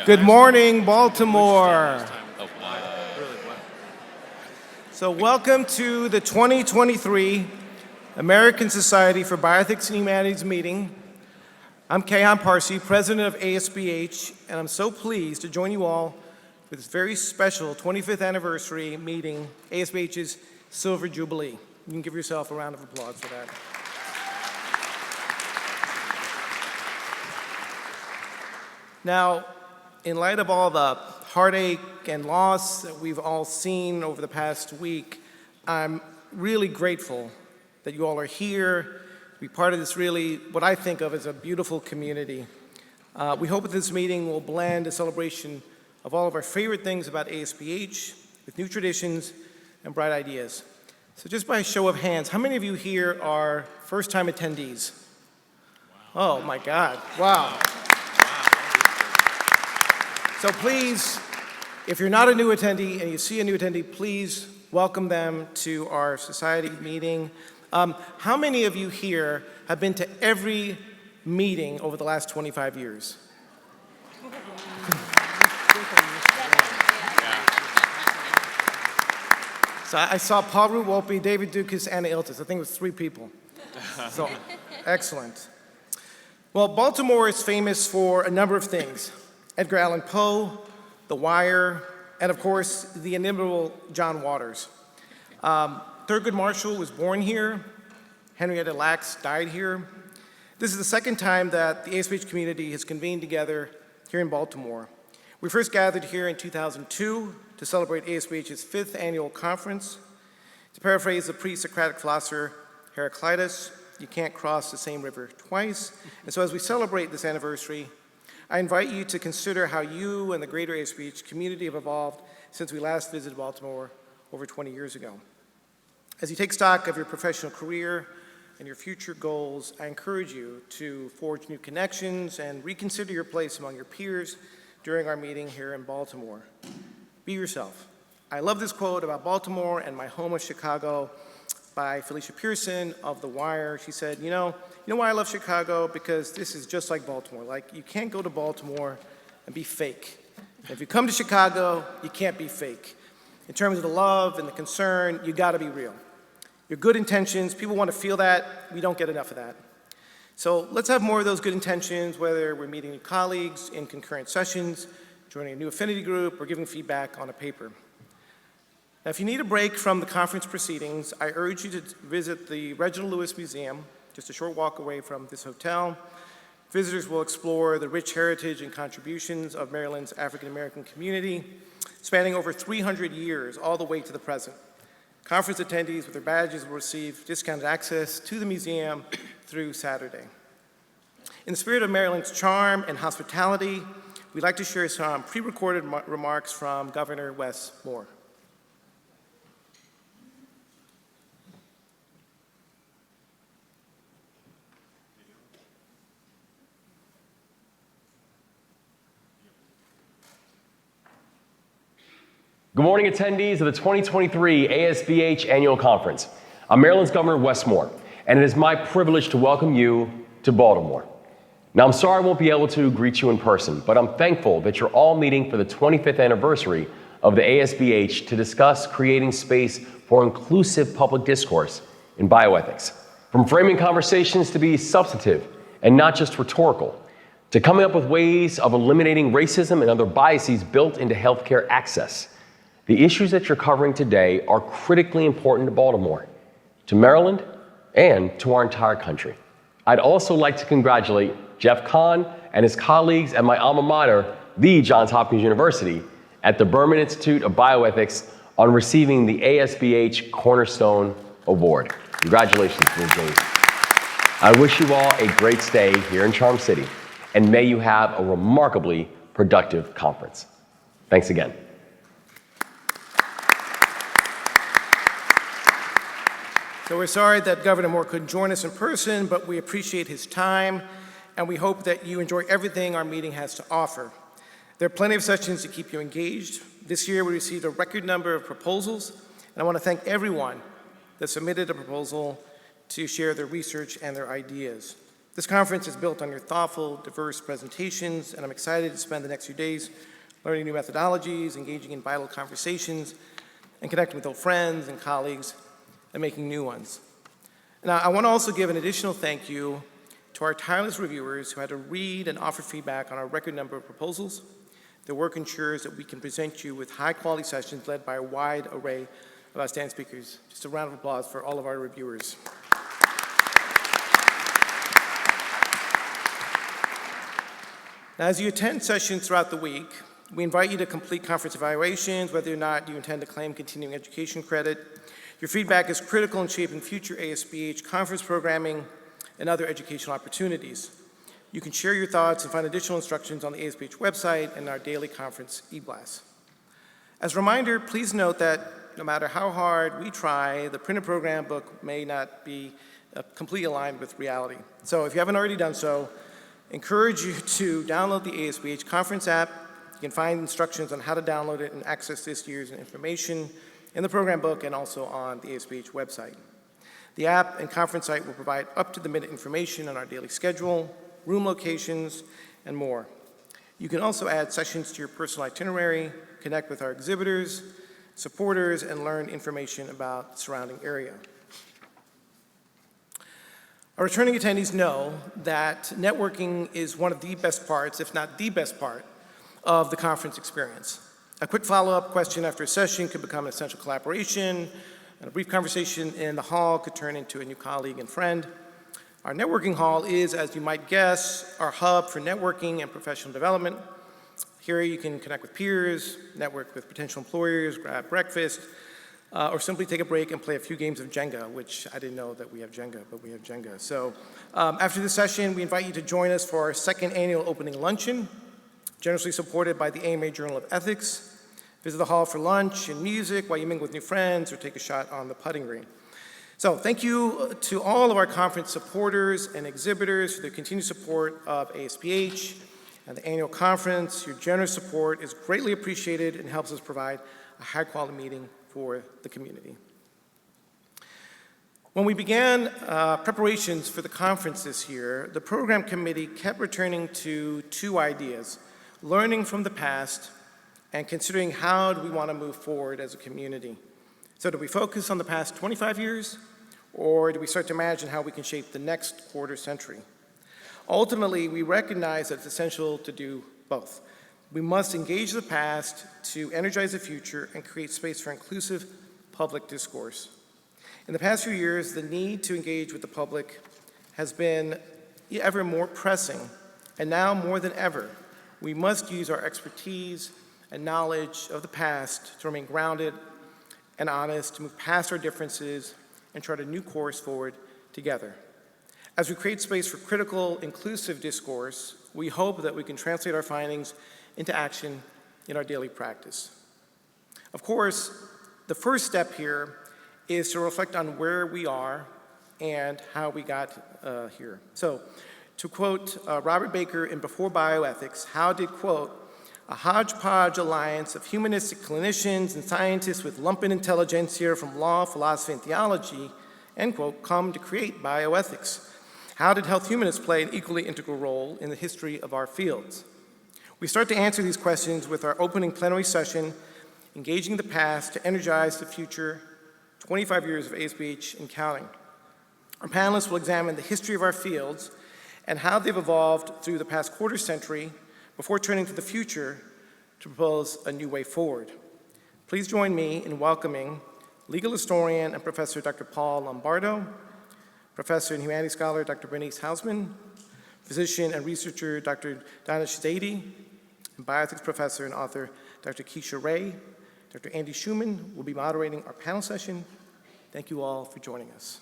Good morning, Baltimore. So welcome to the 2023 American Society for Bioethics and Humanities meeting. I'm Kayhan Parsi, president of ASBH, and I'm so pleased to join you all for this very special 25th anniversary meeting, ASBH's Silver Jubilee. You can give yourself a round of applause for that. Now, in light of all the heartache and loss that we've all seen over the past week, I'm really grateful that you all are here to be part of this really, what I think of as a beautiful community. We hope that this meeting will blend a celebration of all of our favorite things about ASBH with new traditions and bright ideas. So just by a show of hands, how many of you here are first-time attendees? Wow. Oh my God, wow. So please, if you're not a new attendee and you see a new attendee, please welcome them to our society meeting. How many of you here have been to every meeting over the last 25 years? So I saw Paul Root Wolpe, David Dukas, Anna Iltis. I think it was 3 people. So excellent. Well, Baltimore is famous for a number of things. Edgar Allan Poe, The Wire, and of course, the inimitable John Waters. Thurgood Marshall was born here. Henrietta Lacks died here. This is the second time that the ASBH community has convened together here in Baltimore. We first gathered here in 2002 to celebrate ASBH's 5th annual conference. To paraphrase the pre-Socratic philosopher Heraclitus, you can't cross the same river twice. And so as we celebrate this anniversary, I invite you to consider how you and the greater ASBH community have evolved since we last visited Baltimore over 20 years ago. As you take stock of your professional career and your future goals, I encourage you to forge new connections and reconsider your place among your peers during our meeting here in Baltimore. Be yourself. I love this quote about Baltimore and my home of Chicago by Felicia Pearson of The Wire. She said, you know why I love Chicago? Because this is just like Baltimore. Like, you can't go to Baltimore and be fake. And if you come to Chicago, you can't be fake. In terms of the love and the concern, you gotta be real. Your good intentions, people want to feel that. We don't get enough of that. So let's have more of those good intentions, whether we're meeting new colleagues in concurrent sessions, joining a new affinity group, or giving feedback on a paper. Now, if you need a break from the conference proceedings, I urge you to visit the Reginald Lewis Museum, just a short walk away from this hotel. Visitors will explore the rich heritage and contributions of Maryland's African-American community, spanning over 300 years, all the way to the present. Conference attendees with their badges will receive discounted access to the museum through Saturday. In the spirit of Maryland's charm and hospitality, we'd like to share some pre-recorded remarks from Governor Wes Moore. Good morning, attendees of the 2023 ASBH Annual Conference. I'm Maryland's Governor Wes Moore, and it is my privilege to welcome you to Baltimore. Now, I'm sorry I won't be able to greet you in person, but I'm thankful that you're all meeting for the 25th anniversary of the ASBH to discuss creating space for inclusive public discourse in bioethics. From framing conversations to be substantive and not just rhetorical, to coming up with ways of eliminating racism and other biases built into healthcare access. The issues that you're covering today are critically important to Baltimore, to Maryland, and to our entire country. I'd also like to congratulate Jeff Kahn and his colleagues at my alma mater, the Johns Hopkins University, at the Berman Institute of Bioethics on receiving the ASBH Cornerstone Award. Congratulations, Ms. Zaidi. I wish you all a great stay here in Charm City, and may you have a remarkably productive conference. Thanks again. So we're sorry that Governor Moore couldn't join us in person, but we appreciate his time, and we hope that you enjoy everything our meeting has to offer. There are plenty of sessions to keep you engaged. This year we received a record number of proposals, and I want to thank everyone that submitted a proposal to share their research and their ideas. This conference is built on your thoughtful, diverse presentations, and I'm excited to spend the next few days learning new methodologies, engaging in vital conversations, and connecting with old friends and colleagues, and making new ones. Now, I want to also give an additional thank you to our tireless reviewers who had to read and offer feedback on our record number of proposals. Their work ensures that we can present you with high-quality sessions led by a wide array of outstanding speakers. Just a round of applause for all of our reviewers. Now, as you attend sessions throughout the week, we invite you to complete conference evaluations, whether or not you intend to claim continuing education credit. Your feedback is critical in shaping future ASBH conference programming and other educational opportunities. You can share your thoughts and find additional instructions on the ASBH website and our daily conference e-blast. As a reminder, please note that no matter how hard we try, the printed program book may not be completely aligned with reality. So if you haven't already done so, I encourage you to download the ASBH conference app. You can find instructions on how to download it and access this year's information in the program book and also on the ASBH website. The app and conference site will provide up-to-the-minute information on our daily schedule, room locations, and more. You can also add sessions to your personal itinerary, connect with our exhibitors, supporters, and learn information about the surrounding area. Our returning attendees know that networking is one of the best parts, if not the best part, of the conference experience. A quick follow-up question after a session could become an essential collaboration, and a brief conversation in the hall could turn into a new colleague and friend. Our networking hall is, as you might guess, our hub for networking and professional development. Here you can connect with peers, network with potential employers, grab breakfast, or simply take a break and play a few games of Jenga, which I didn't know that we have Jenga, but we have Jenga. So after the session, we invite you to join us for our second annual opening luncheon, generously supported by the AMA Journal of Ethics. Visit the hall for lunch and music while you mingle with new friends or take a shot on the putting green. So thank you to all of our conference supporters and exhibitors for their continued support of ASBH and the annual conference. Your generous support is greatly appreciated and helps us provide a high-quality meeting for the community. When we began preparations for the conference this year, the program committee kept returning to two ideas: learning from the past and considering how do we want to move forward as a community. So do we focus on the past 25 years, or do we start to imagine how we can shape the next quarter century? Ultimately, we recognize that it's essential to do both. We must engage the past to energize the future and create space for inclusive public discourse. In the past few years, the need to engage with the public has been ever more pressing, and now more than ever, we must use our expertise and knowledge of the past to remain grounded and honest, to move past our differences and chart a new course forward together. As we create space for critical, inclusive discourse, we hope that we can translate our findings into action in our daily practice. Of course, the first step here is to reflect on where we are and how we got here. So, to quote Robert Baker in Before Bioethics, how did, quote, "a hodgepodge alliance of humanistic clinicians and scientists with lumpen intelligentsia from law, philosophy, and theology," end quote, come to create bioethics? How did health humanists play an equally integral role in the history of our fields? We start to answer these questions with our opening plenary session, Engaging the Past to Energize the Future, 25 years of ASBH and counting. Our panelists will examine the history of our fields and how they've evolved through the past quarter century before turning to the future to propose a new way forward. Please join me in welcoming legal historian and professor Dr. Paul Lombardo, professor and humanities scholar Dr. Bernice Hausman, physician and researcher Dr. Danish Zaidi, and bioethics professor and author Dr. Keisha Ray. Dr. Andy Shuman will be moderating our panel session. Thank you all for joining us.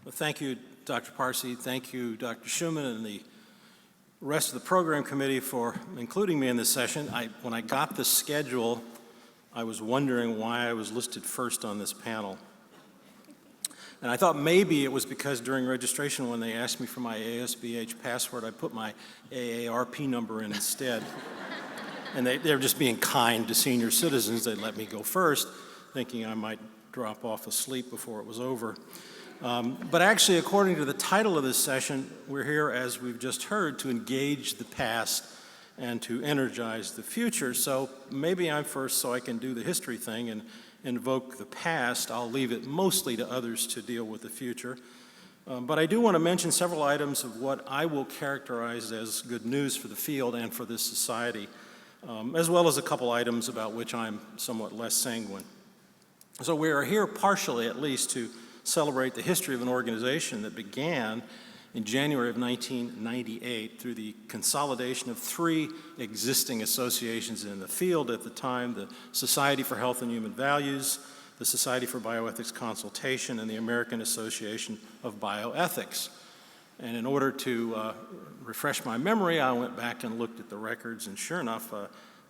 Well, thank you, Dr. Parsi. Thank you, Dr. Shuman, and the rest of the program committee for including me in this session. When I got the schedule, I was wondering why I was listed first on this panel. And I thought maybe it was because during registration when they asked me for my ASBH password, I put my AARP number in instead. And they were just being kind to senior citizens. They let me go first, thinking I might drop off asleep before it was over. But actually, according to the title of this session, we're here, as we've just heard, to engage the past and to energize the future. So maybe I'm first so I can do the history thing and invoke the past. I'll leave it mostly to others to deal with the future. But I do want to mention several items of what I will characterize as good news for the field and for this society, as well as a couple items about which I'm somewhat less sanguine. So we are here partially, at least, to celebrate the history of an organization that began in January of 1998 through the consolidation of 3 existing associations in the field at the time: the Society for Health and Human Values, the Society for Bioethics Consultation, and the American Association of Bioethics. And in order to refresh my memory, I went back and looked at the records, and sure enough,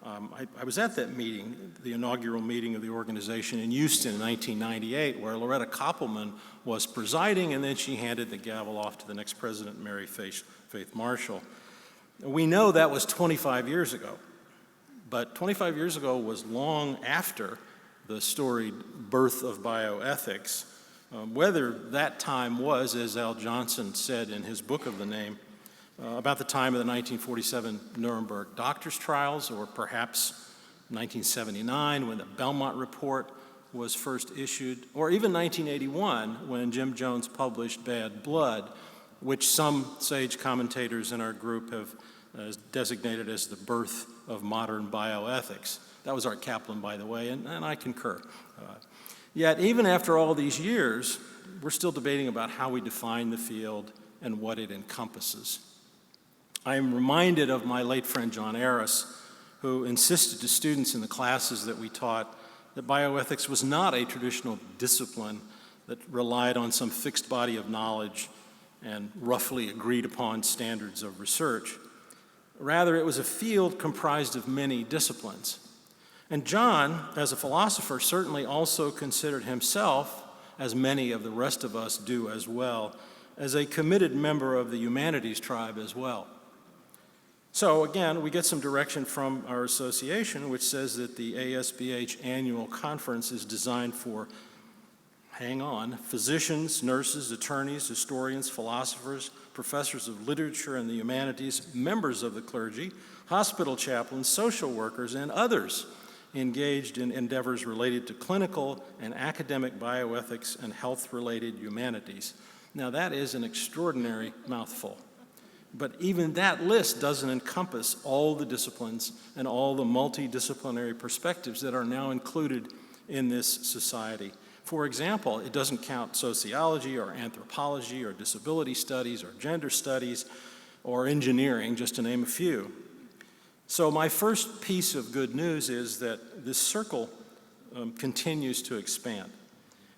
I was at that meeting, the inaugural meeting of the organization in Houston in 1998, where Loretta Koppelman was presiding, and then she handed the gavel off to the next president, Mary Faith Marshall. We know that was 25 years ago, but 25 years ago was long after the storied birth of bioethics. Whether that time was, as Al Johnson said in his book of the name, about the time of the 1947 Nuremberg doctors' trials, or perhaps 1979 when the Belmont Report was first issued, or even 1981 when Jim Jones published Bad Blood, which some sage commentators in our group have designated as the birth of modern bioethics. That was Art Kaplan, by the way, and I concur. Yet, even after all these years, we're still debating about how we define the field and what it encompasses. I am reminded of my late friend John Aris, who insisted to students in the classes that we taught that bioethics was not a traditional discipline that relied on some fixed body of knowledge and roughly agreed upon standards of research. Rather, it was a field comprised of many disciplines. And John, as a philosopher, certainly also considered himself, as many of the rest of us do as well, as a committed member of the humanities tribe as well. So again, we get some direction from our association, which says that the ASBH annual conference is designed for, hang on, physicians, nurses, attorneys, historians, philosophers, professors of literature and the humanities, members of the clergy, hospital chaplains, social workers, and others engaged in endeavors related to clinical and academic bioethics and health-related humanities. Now that is an extraordinary mouthful. But even that list doesn't encompass all the disciplines and all the multidisciplinary perspectives that are now included in this society. For example, it doesn't count sociology or anthropology or disability studies or gender studies or engineering, just to name a few. So my first piece of good news is that this circle continues to expand.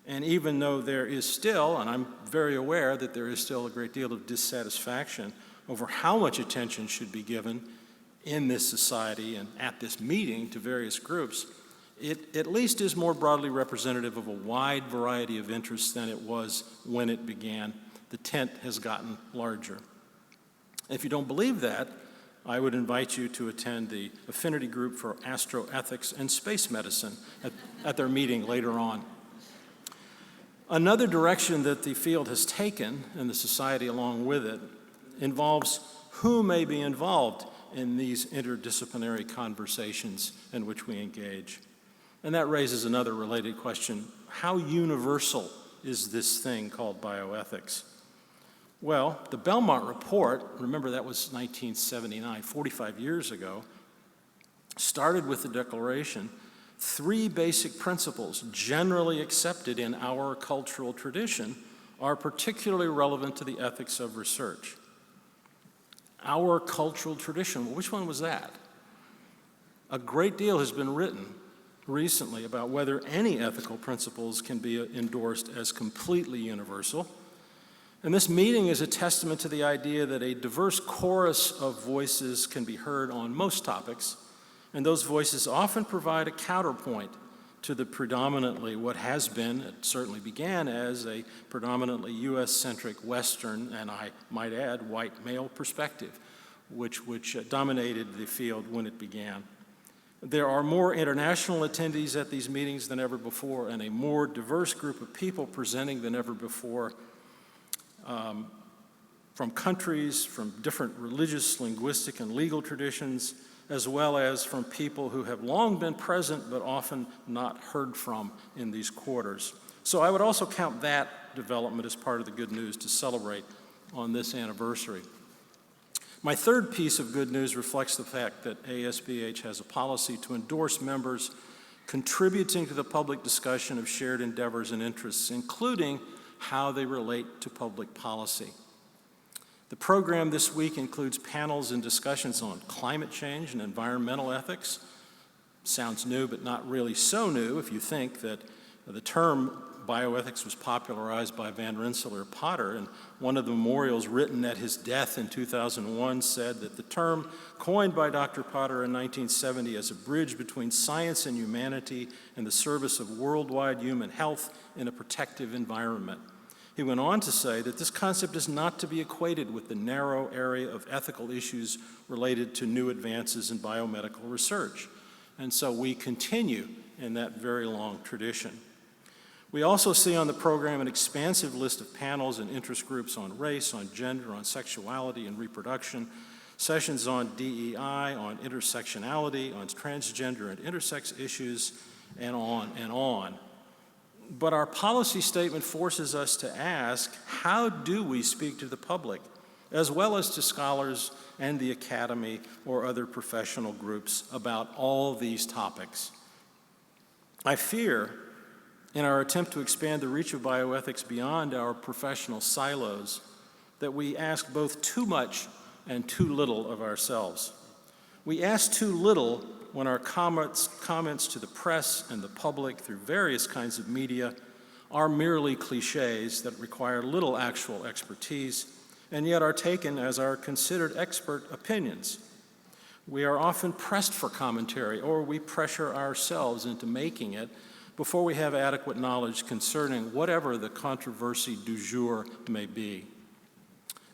And even though there is still, and I'm very aware that there is still a great deal of dissatisfaction over how much attention should be given in this society and at this meeting to various groups, it at least is more broadly representative of a wide variety of interests than it was when it began. The tent has gotten larger. If you don't believe that, I would invite you to attend the Affinity Group for Astroethics and Space Medicine at their meeting later on. Another direction that the field has taken, and the society along with it, involves who may be involved in these interdisciplinary conversations in which we engage. And that raises another related question: how universal is this thing called bioethics? Well, the Belmont Report, remember that was 1979, 45 years ago, started with the declaration, 3 basic principles generally accepted in our cultural tradition are particularly relevant to the ethics of research. Our cultural tradition, well, which one was that? A great deal has been written recently about whether any ethical principles can be endorsed as completely universal. And this meeting is a testament to the idea that a diverse chorus of voices can be heard on most topics, and those voices often provide a counterpoint to the predominantly, what has been, it certainly began as a predominantly US-centric Western, and I might add, white male perspective, which dominated the field when it began. There are more international attendees at these meetings than ever before, and a more diverse group of people presenting than ever before, from countries, from different religious, linguistic, and legal traditions, as well as from people who have long been present but often not heard from in these quarters. So I would also count that development as part of the good news to celebrate on this anniversary. My third piece of good news reflects the fact that ASBH has a policy to endorse members contributing to the public discussion of shared endeavors and interests, including how they relate to public policy. The program this week includes panels and discussions on climate change and environmental ethics. Sounds new, but not really so new if you think that the term bioethics was popularized by Van Rensselaer Potter, and one of the memorials written at his death in 2001 said that the term, coined by Dr. Potter in 1970 as a bridge between science and humanity in the service of worldwide human health in a protective environment. He went on to say that this concept is not to be equated with the narrow area of ethical issues related to new advances in biomedical research. And so we continue in that very long tradition. We also see on the program an expansive list of panels and interest groups on race, on gender, on sexuality and reproduction, sessions on DEI, on intersectionality, on transgender and intersex issues, and on and on. But our policy statement forces us to ask, how do we speak to the public, as well as to scholars and the academy or other professional groups about all these topics? I fear, in our attempt to expand the reach of bioethics beyond our professional silos, that we ask both too much and too little of ourselves. We ask too little when our comments to the press and the public through various kinds of media are merely cliches that require little actual expertise and yet are taken as our considered expert opinions. We are often pressed for commentary, or we pressure ourselves into making it before we have adequate knowledge concerning whatever the controversy du jour may be.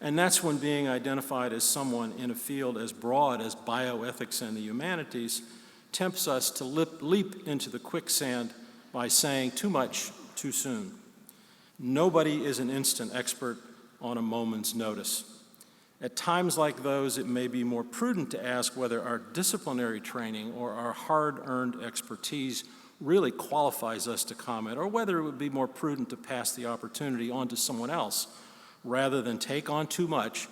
And that's when being identified as someone in a field as broad as bioethics and the humanities tempts us to leap into the quicksand by saying too much too soon. Nobody is an instant expert on a moment's notice. At times like those, it may be more prudent to ask whether our disciplinary training or our hard-earned expertise really qualifies us to comment, or whether it would be more prudent to pass the opportunity on to someone else rather than take on too much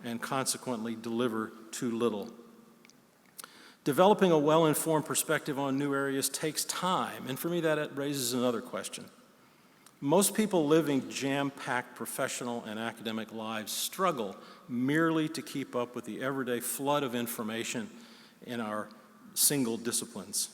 and consequently deliver too little. Developing a well-informed perspective on new areas takes time, and for me that raises another question. Most people living jam-packed professional and academic lives struggle merely to keep up with the everyday flood of information in our single disciplines.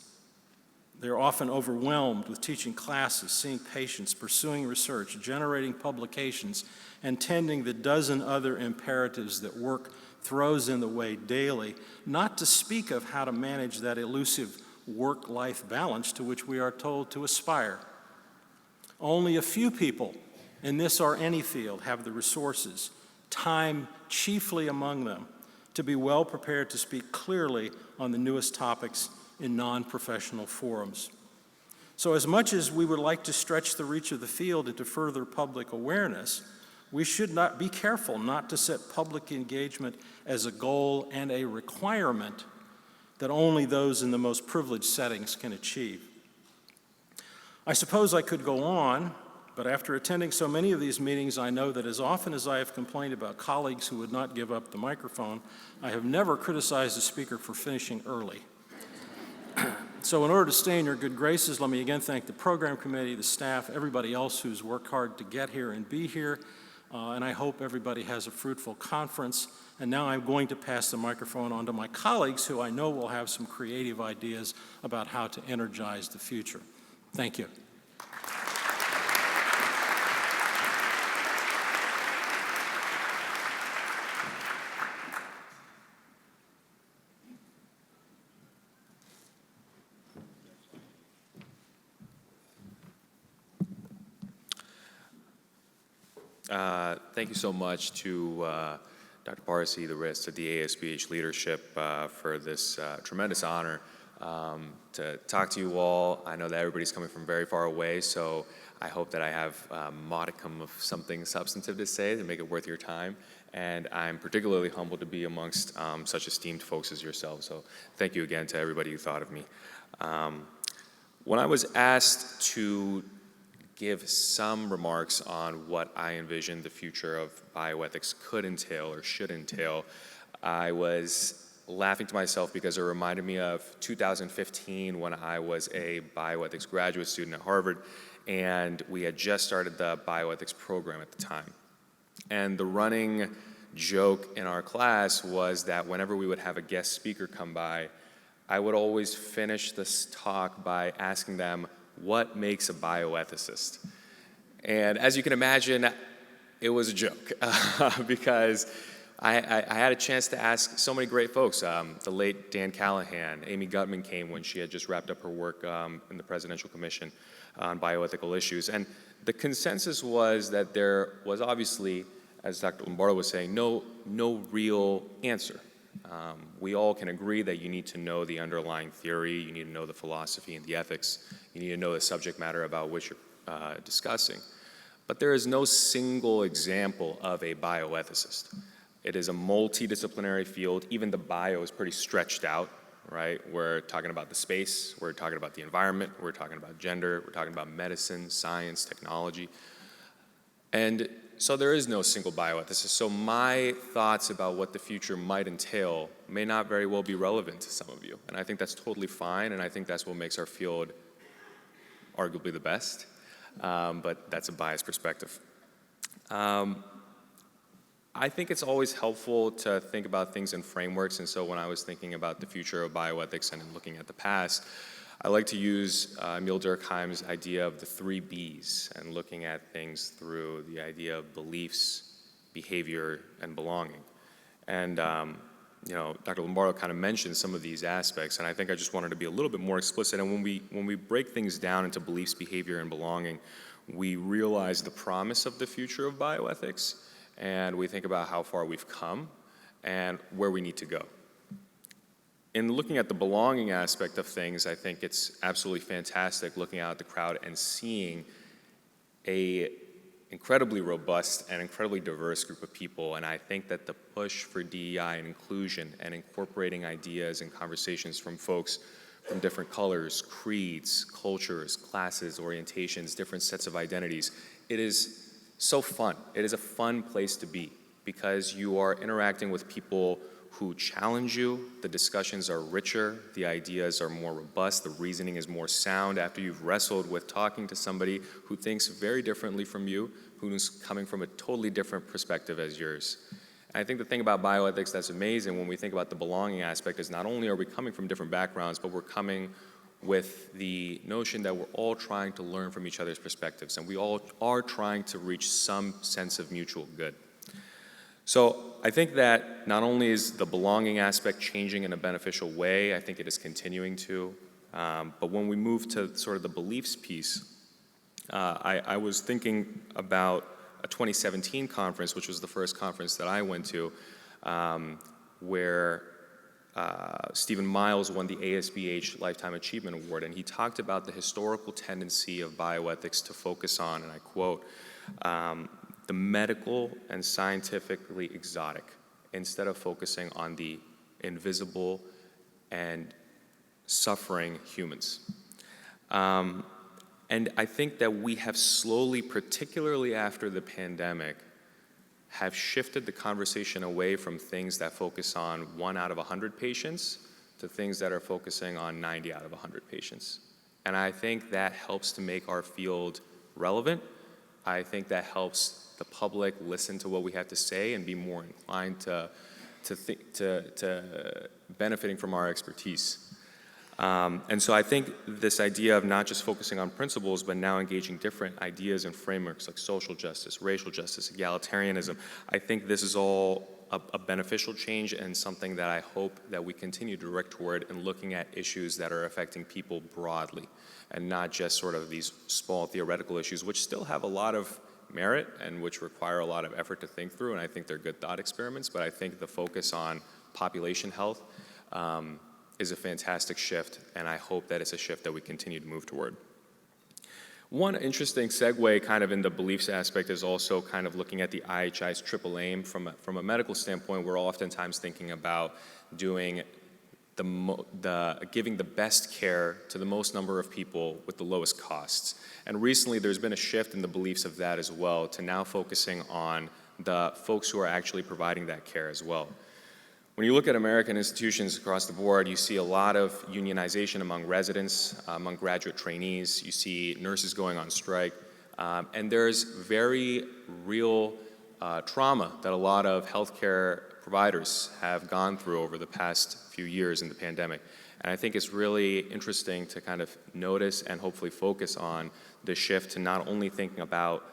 They're often overwhelmed with teaching classes, seeing patients, pursuing research, generating publications, and tending the dozen other imperatives that work throws in the way daily, not to speak of how to manage that elusive work-life balance to which we are told to aspire. Only a few people in this or any field have the resources, time chiefly among them, to be well prepared to speak clearly on the newest topics in non-professional forums. So as much as we would like to stretch the reach of the field into further public awareness, we should not be careful not to set public engagement as a goal and a requirement that only those in the most privileged settings can achieve. I suppose I could go on, but after attending so many of these meetings, I know that as often as I have complained about colleagues who would not give up the microphone, I have never criticized a speaker for finishing early. So in order to stay in your good graces, let me again thank the program committee, the staff, everybody else who's worked hard to get here and be here, and I hope everybody has a fruitful conference. And now I'm going to pass the microphone on to my colleagues who I know will have some creative ideas about how to energize the future. Thank you. Thank you so much to Dr. Parsi, the rest of the ASBH leadership for this tremendous honor to talk to you all. I know that everybody's coming from very far away, so I hope that I have a modicum of something substantive to say to make it worth your time. And I'm particularly humbled to be amongst such esteemed folks as yourselves. So thank you again to everybody who thought of me. When I was asked to give some remarks on what I envisioned the future of bioethics could entail or should entail, I was laughing to myself because it reminded me of 2015 when I was a bioethics graduate student at Harvard, and we had just started the bioethics program at the time. And the running joke in our class was that whenever we would have a guest speaker come by, I would always finish this talk by asking them, what makes a bioethicist? And as you can imagine, it was a joke because I had a chance to ask so many great folks. The late Dan Callahan, Amy Gutman came when she had just wrapped up her work in the Presidential Commission on bioethical issues. And the consensus was that there was obviously, as Dr. Lombardo was saying, no real answer. We all can agree that you need to know the underlying theory, you need to know the philosophy and the ethics, you need to know the subject matter about which you're discussing. But there is no single example of a bioethicist. It is a multidisciplinary field. Even the bio is pretty stretched out, right? We're talking about the space, we're talking about the environment, we're talking about gender, we're talking about medicine, science, technology. And so there is no single bioethicist. So my thoughts about what the future might entail may not very well be relevant to some of you. And I think that's totally fine, and I think that's what makes our field arguably the best. But that's a biased perspective. I think it's always helpful to think about things in frameworks, and so when I was thinking about the future of bioethics and looking at the past, I like to use Emil Durkheim's idea of the 3 B's and looking at things through the idea of beliefs, behavior, and belonging. And Dr. Lombardo kind of mentioned some of these aspects, and I think I just wanted to be a little bit more explicit. And when we break things down into beliefs, behavior, and belonging, we realize the promise of the future of bioethics, and we think about how far we've come and where we need to go. In looking at the belonging aspect of things, I think it's absolutely fantastic looking out at the crowd and seeing an incredibly robust and incredibly diverse group of people. And I think that the push for DEI and inclusion and incorporating ideas and conversations from folks from different colors, creeds, cultures, classes, orientations, different sets of identities, it is so fun. It is a fun place to be because you are interacting with people who challenge you, the discussions are richer, the ideas are more robust, the reasoning is more sound after you've wrestled with talking to somebody who thinks very differently from you, who's coming from a totally different perspective as yours. And I think the thing about bioethics that's amazing when we think about the belonging aspect is not only are we coming from different backgrounds, but we're coming with the notion that we're all trying to learn from each other's perspectives, and we all are trying to reach some sense of mutual good. So I think that not only is the belonging aspect changing in a beneficial way, I think it is continuing to, but when we move to sort of the beliefs piece, I was thinking about a 2017 conference, which was the first conference that I went to, where Stephen Miles won the ASBH Lifetime Achievement Award, and he talked about the historical tendency of bioethics to focus on, and I quote, the medical and scientifically exotic, instead of focusing on the invisible and suffering humans. And I think that we have slowly, particularly after the pandemic, have shifted the conversation away from things that focus on 1 out of 100 patients to things that are focusing on 90 out of 100 patients. And I think that helps to make our field relevant. I think that helps the public listen to what we have to say and be more inclined to benefiting from our expertise. And so I think this idea of not just focusing on principles, but now engaging different ideas and frameworks like social justice, racial justice, egalitarianism, I think this is all a beneficial change and something that I hope that we continue to direct toward in looking at issues that are affecting people broadly and not just sort of these small theoretical issues, which still have a lot of merit and which require a lot of effort to think through, and I think they're good thought experiments, but I think the focus on population health is a fantastic shift, and I hope that it's a shift that we continue to move toward. One interesting segue kind of in the beliefs aspect is also kind of looking at the IHI's triple aim from a medical standpoint. We're oftentimes thinking about doing giving the best care to the most number of people with the lowest costs. And recently there's been a shift in the beliefs of that as well to now focusing on the folks who are actually providing that care as well. When you look at American institutions across the board, you see a lot of unionization among residents, among graduate trainees. You see nurses going on strike. And there's very real trauma that a lot of healthcare providers have gone through over the past few years in the pandemic. And I think it's really interesting to kind of notice and hopefully focus on the shift to not only thinking about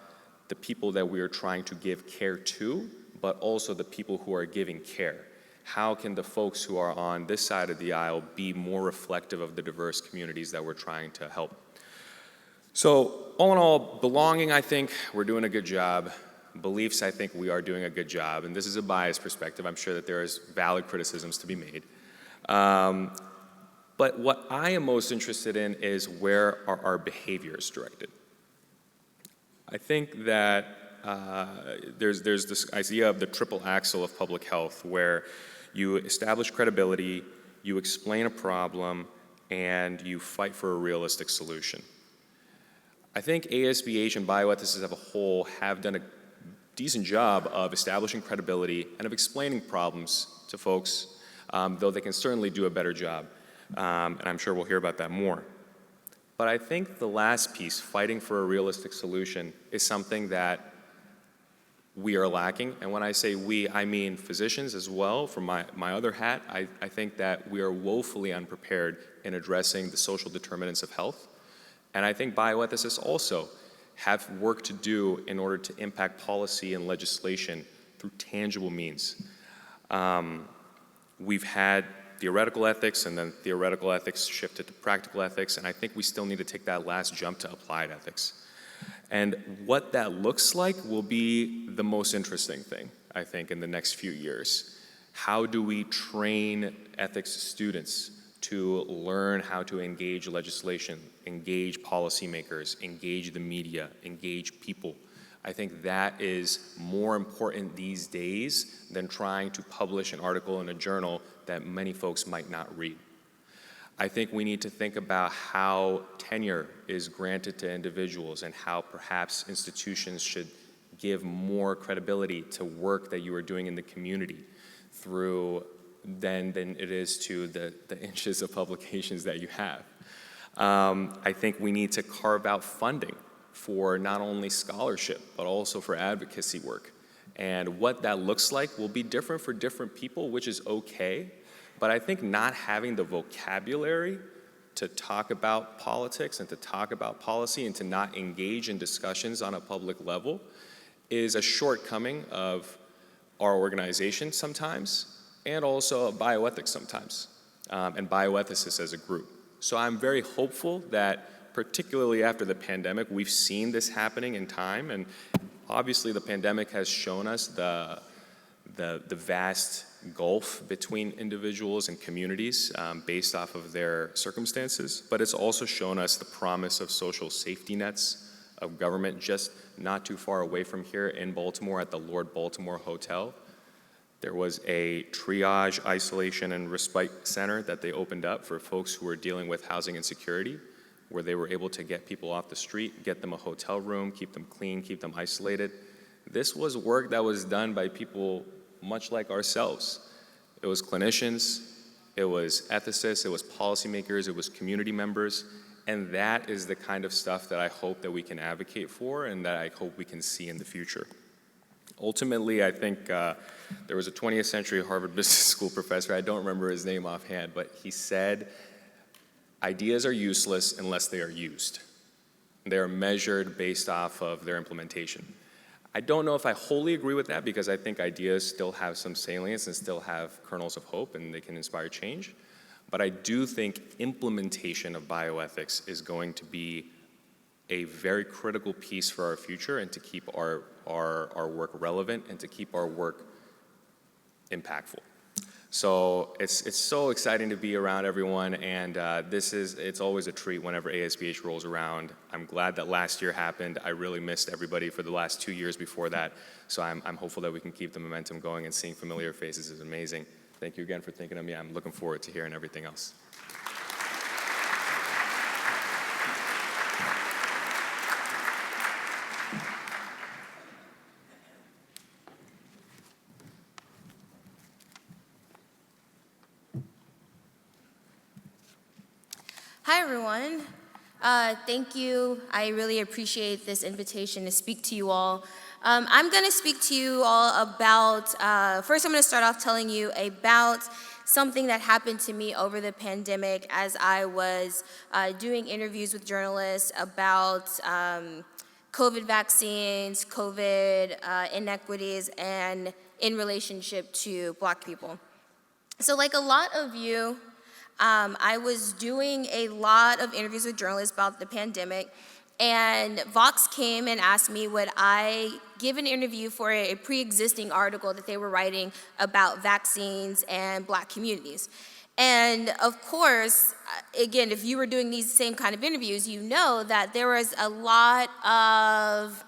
the people that we are trying to give care to, but also the people who are giving care. How can the folks who are on this side of the aisle be more reflective of the diverse communities that we're trying to help? So all in all, belonging, I think we're doing a good job. Beliefs, I think we are doing a good job. And this is a biased perspective. I'm sure that there is valid criticisms to be made. But what I am most interested in is where are our behaviors directed? I think that there's this idea of the triple axle of public health where you establish credibility, you explain a problem, and you fight for a realistic solution. I think ASBH and bioethicists as a whole have done a decent job of establishing credibility and of explaining problems to folks, though they can certainly do a better job, and I'm sure we'll hear about that more. But I think the last piece, fighting for a realistic solution, is something that we are lacking. And when I say we, I mean physicians as well. From my other hat, I think that we are woefully unprepared in addressing the social determinants of health. And I think bioethicists also have work to do in order to impact policy and legislation through tangible means. We've had theoretical ethics, and then theoretical ethics shifted to practical ethics, and I think we still need to take that last jump to applied ethics. And what that looks like will be the most interesting thing, I think, in the next few years. How do we train ethics students to learn how to engage legislation, engage policymakers, engage the media, engage people? I think that is more important these days than trying to publish an article in a journal that many folks might not read. I think we need to think about how tenure is granted to individuals and how perhaps institutions should give more credibility to work that you are doing in the community through than it is to the inches of publications that you have. I think we need to carve out funding for not only scholarship, but also for advocacy work. And what that looks like will be different for different people, which is okay. But I think not having the vocabulary to talk about politics and to talk about policy and to not engage in discussions on a public level is a shortcoming of our organization sometimes, and also bioethics sometimes, and bioethicists as a group. So I'm very hopeful that particularly after the pandemic, we've seen this happening in time, and obviously the pandemic has shown us the vast gulf between individuals and communities based off of their circumstances, but it's also shown us the promise of social safety nets of government just not too far away from here in Baltimore at the Lord Baltimore Hotel. There was a triage, isolation, and respite center that they opened up for folks who were dealing with housing insecurity, where they were able to get people off the street, get them a hotel room, keep them clean, keep them isolated. This was work that was done by people much like ourselves. It was clinicians, it was ethicists, it was policymakers, it was community members, and that is the kind of stuff that I hope that we can advocate for and that I hope we can see in the future. Ultimately, I think there was a 20th century Harvard Business School professor, I don't remember his name offhand, but he said, ideas are useless unless they are used. They are measured based off of their implementation. I don't know if I wholly agree with that because I think ideas still have some salience and still have kernels of hope and they can inspire change. But I do think implementation of bioethics is going to be a very critical piece for our future and to keep our work relevant and to keep our work impactful. So it's so exciting to be around everyone, and it's always a treat whenever ASBH rolls around. I'm glad that last year happened. I really missed everybody for the last 2 years before that, so I'm hopeful that we can keep the momentum going, and seeing familiar faces is amazing. Thank you again for thinking of me. I'm looking forward to hearing everything else. Hi, everyone. Thank you. I really appreciate this invitation to speak to you all. I'm going to speak to you all about, first I'm going to start off telling you about something that happened to me over the pandemic as I was doing interviews with journalists about COVID vaccines, COVID inequities, and in relationship to Black people. So like a lot of you, I was doing a lot of interviews with journalists about the pandemic, and Vox came and asked me would I give an interview for a pre-existing article that they were writing about vaccines and Black communities. And of course, again, if you were doing these same kind of interviews, you know that there was a lot of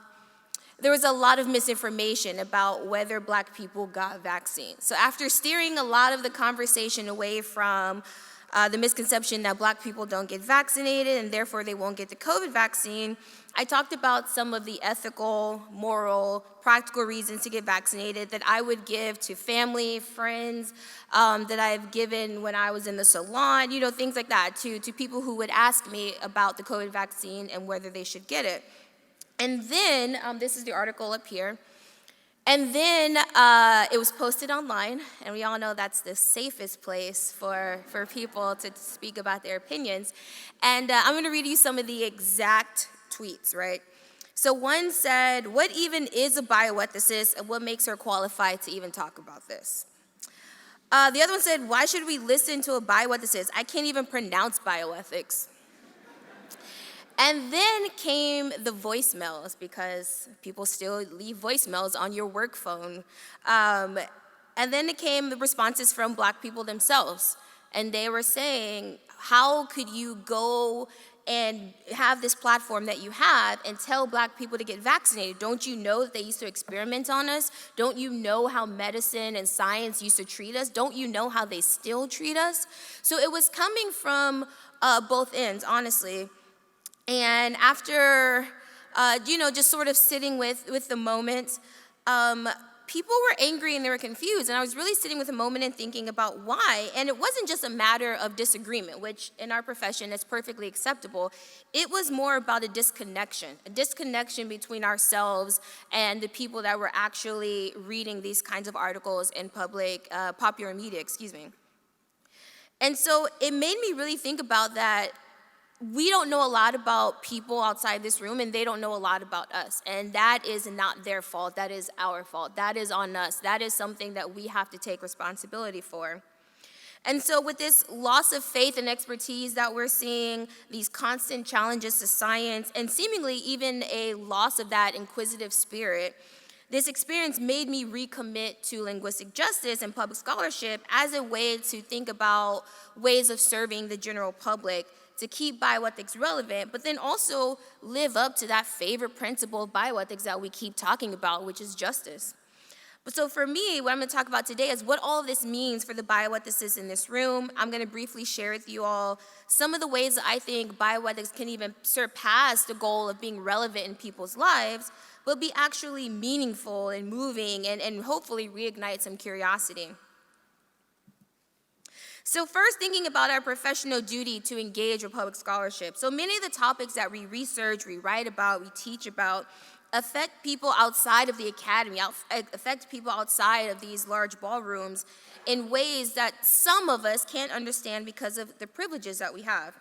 misinformation about whether Black people got vaccines. So after steering a lot of the conversation away from the misconception that Black people don't get vaccinated and therefore they won't get the COVID vaccine, I talked about some of the ethical, moral, practical reasons to get vaccinated that I would give to family, friends, that I've given when I was in the salon, you know, things like that, to people who would ask me about the COVID vaccine and whether they should get it. And then, this is the article up here. And then it was posted online, and we all know that's the safest place for people to speak about their opinions. And I'm going to read you some of the exact tweets, right? So one said, "What even is a bioethicist, and what makes her qualified to even talk about this?" The other one said, "Why should we listen to a bioethicist? I can't even pronounce bioethics." And then came the voicemails, because people still leave voicemails on your work phone. And then it came the responses from Black people themselves. And they were saying, how could you go and have this platform that you have and tell Black people to get vaccinated? Don't you know that they used to experiment on us? Don't you know how medicine and science used to treat us? Don't you know how they still treat us? So it was coming from both ends, honestly. And after, just sort of sitting with the moment, people were angry and they were confused. And I was really sitting with the moment and thinking about why. And it wasn't just a matter of disagreement, which in our profession is perfectly acceptable. It was more about a disconnection between ourselves and the people that were actually reading these kinds of articles in popular media, And so it made me really think about that. We don't know a lot about people outside this room, and they don't know a lot about us. And that is not their fault. That is our fault. That is on us. That is something that we have to take responsibility for. And so with this loss of faith and expertise that we're seeing, these constant challenges to science, and seemingly even a loss of that inquisitive spirit, this experience made me recommit to linguistic justice and public scholarship as a way to think about ways of serving the general public, to keep bioethics relevant, but then also live up to that favorite principle of bioethics that we keep talking about, which is justice. But so for me, what I'm going to talk about today is what all of this means for the bioethicists in this room. I'm going to briefly share with you all some of the ways that I think bioethics can even surpass the goal of being relevant in people's lives, but be actually meaningful and moving and hopefully reignite some curiosity. So first, thinking about our professional duty to engage with public scholarship. So many of the topics that we research, we write about, we teach about, affect people outside of the academy, affect people outside of these large ballrooms in ways that some of us can't understand because of the privileges that we have.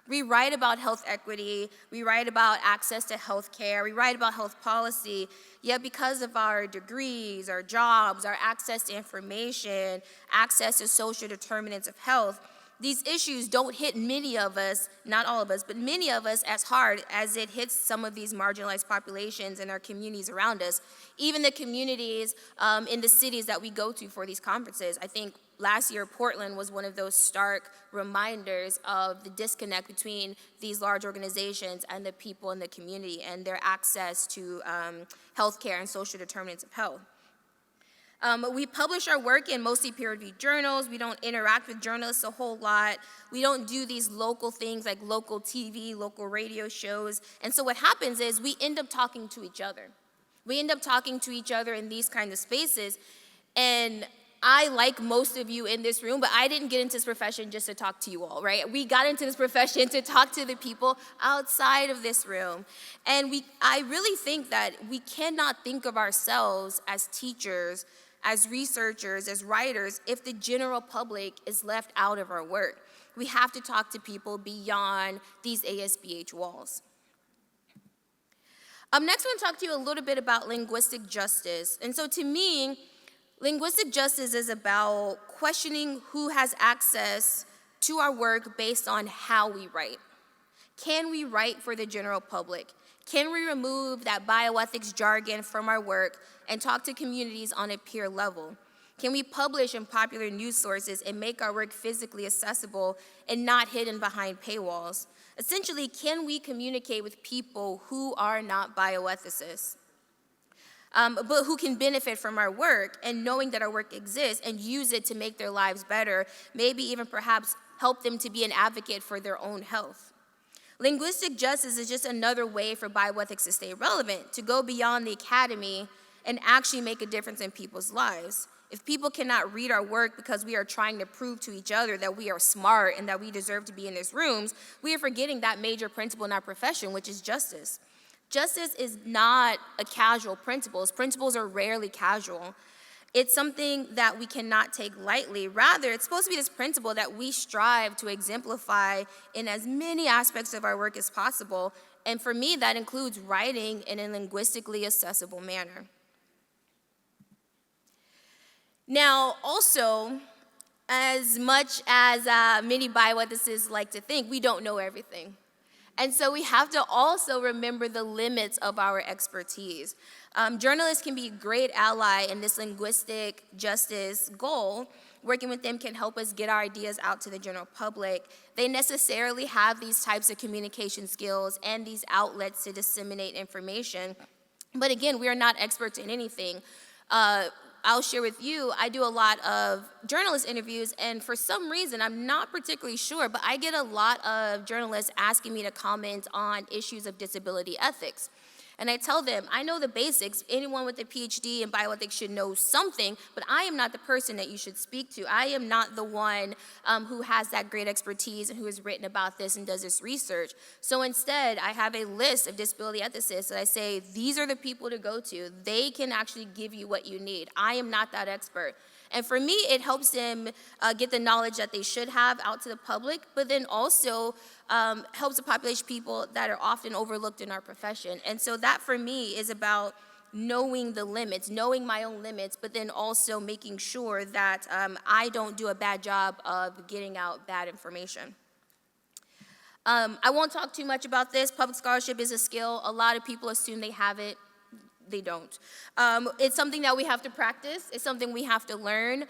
We write about health equity, we write about access to health care, we write about health policy, yet because of our degrees, our jobs, our access to information, access to social determinants of health, these issues don't hit many of us, not all of us, but many of us as hard as it hits some of these marginalized populations in our communities around us, even the communities in the cities that we go to for these conferences. I think last year, Portland was one of those stark reminders of the disconnect between these large organizations and the people in the community and their access to healthcare and social determinants of health. We publish our work in mostly peer-reviewed journals. We don't interact with journalists a whole lot. We don't do these local things like local TV, local radio shows. And so what happens is we end up talking to each other. We end up talking to each other in these kinds of spaces. And I, like most of you in this room, but I didn't get into this profession just to talk to you all, right? We got into this profession to talk to the people outside of this room. And I really think that we cannot think of ourselves as teachers, as researchers, as writers, if the general public is left out of our work. We have to talk to people beyond these ASBH walls. Next, I want to talk to you a little bit about linguistic justice. And so to me, linguistic justice is about questioning who has access to our work based on how we write. Can we write for the general public? Can we remove that bioethics jargon from our work and talk to communities on a peer level? Can we publish in popular news sources and make our work physically accessible and not hidden behind paywalls? Essentially, can we communicate with people who are not bioethicists, but who can benefit from our work and knowing that our work exists and use it to make their lives better, maybe even perhaps help them to be an advocate for their own health? Linguistic justice is just another way for bioethics to stay relevant, to go beyond the academy and actually make a difference in people's lives. If people cannot read our work because we are trying to prove to each other that we are smart and that we deserve to be in these rooms, we are forgetting that major principle in our profession, which is justice. Justice is not a casual principle. Principles are rarely casual. It's something that we cannot take lightly. Rather, it's supposed to be this principle that we strive to exemplify in as many aspects of our work as possible. And for me, that includes writing in a linguistically accessible manner. Now, also, as much as many bioethicists like to think, we don't know everything. And so we have to also remember the limits of our expertise. Journalists can be a great ally in this linguistic justice goal. Working with them can help us get our ideas out to the general public. They necessarily have these types of communication skills and these outlets to disseminate information. But again, we are not experts in anything. I'll share with you, I do a lot of journalist interviews, and for some reason, I'm not particularly sure, but I get a lot of journalists asking me to comment on issues of disability ethics. And I tell them, I know the basics. Anyone with a PhD in bioethics should know something, but I am not the person that you should speak to. I am not the one who has that great expertise and who has written about this and does this research. So instead, I have a list of disability ethicists that I say, these are the people to go to. They can actually give you what you need. I am not that expert. And for me, it helps them get the knowledge that they should have out to the public, but then also helps the population people that are often overlooked in our profession. And so that for me is about knowing the limits, knowing my own limits, but then also making sure that I don't do a bad job of getting out bad information. I won't talk too much about this. Public scholarship is a skill. A lot of people assume they have it. They don't. It's something that we have to practice. It's something we have to learn.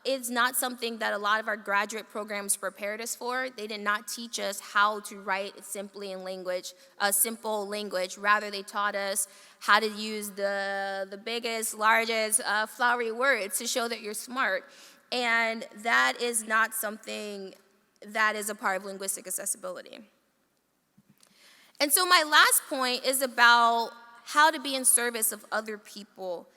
It's not something that a lot of our graduate programs prepared us for. They did not teach us how to write simply in language, simple language. Rather, they taught us how to use the biggest, largest, flowery words to show that you're smart. And that is not something that is a part of linguistic accessibility. And so my last point is about how to be in service of other people.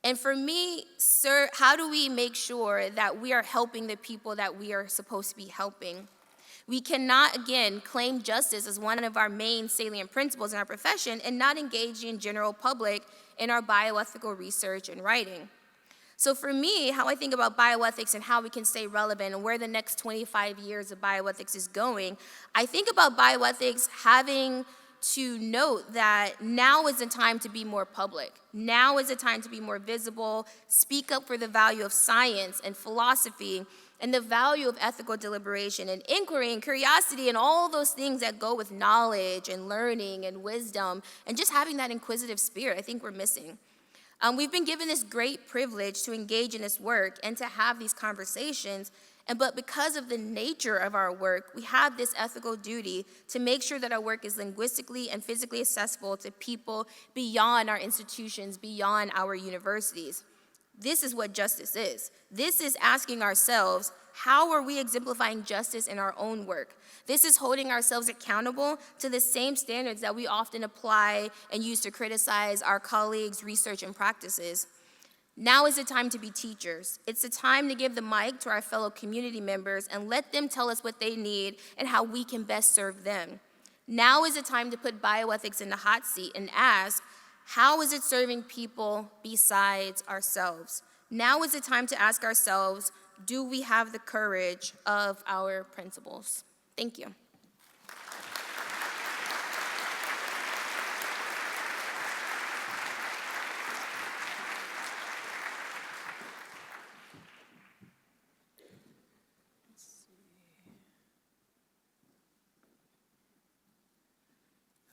And for me, sir, how do we make sure that we are helping the people that we are supposed to be helping? We cannot, again, claim justice as one of our main salient principles in our profession and not engage in general public in our bioethical research and writing. So for me, how I think about bioethics and how we can stay relevant and where the next 25 years of bioethics is going, I think about bioethics having to note that now is the time to be more public. Now is the time to be more visible, speak up for the value of science and philosophy, and the value of ethical deliberation and inquiry and curiosity and all those things that go with knowledge and learning and wisdom and just having that inquisitive spirit, I think we're missing. We've been given this great privilege to engage in this work and to have these conversations, but because of the nature of our work, we have this ethical duty to make sure that our work is linguistically and physically accessible to people beyond our institutions, beyond our universities. This is what justice is. This is asking ourselves, how are we exemplifying justice in our own work? This is holding ourselves accountable to the same standards that we often apply and use to criticize our colleagues' research and practices. Now is the time to be teachers. It's the time to give the mic to our fellow community members and let them tell us what they need and how we can best serve them. Now is the time to put bioethics in the hot seat and ask, how is it serving people besides ourselves? Now is the time to ask ourselves, do we have the courage of our principles? Thank you.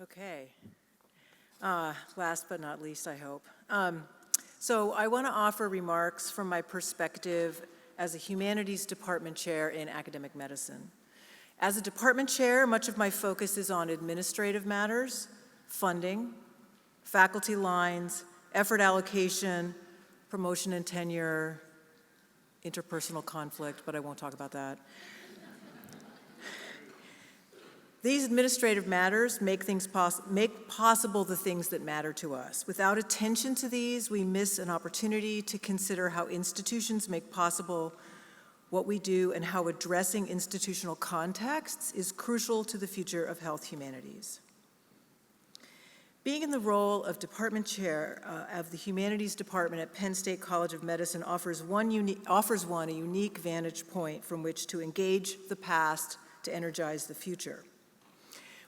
Okay. Last but not least, I hope. So I want to offer remarks from my perspective as a humanities department chair in academic medicine. As a department chair, much of my focus is on administrative matters, funding, faculty lines, effort allocation, promotion and tenure, interpersonal conflict, but I won't talk about that. These administrative matters make possible the things that matter to us. Without attention to these, we miss an opportunity to consider how institutions make possible what we do and how addressing institutional contexts is crucial to the future of health humanities. Being in the role of department chair of the humanities department at Penn State College of Medicine offers one a unique vantage point from which to engage the past to energize the future.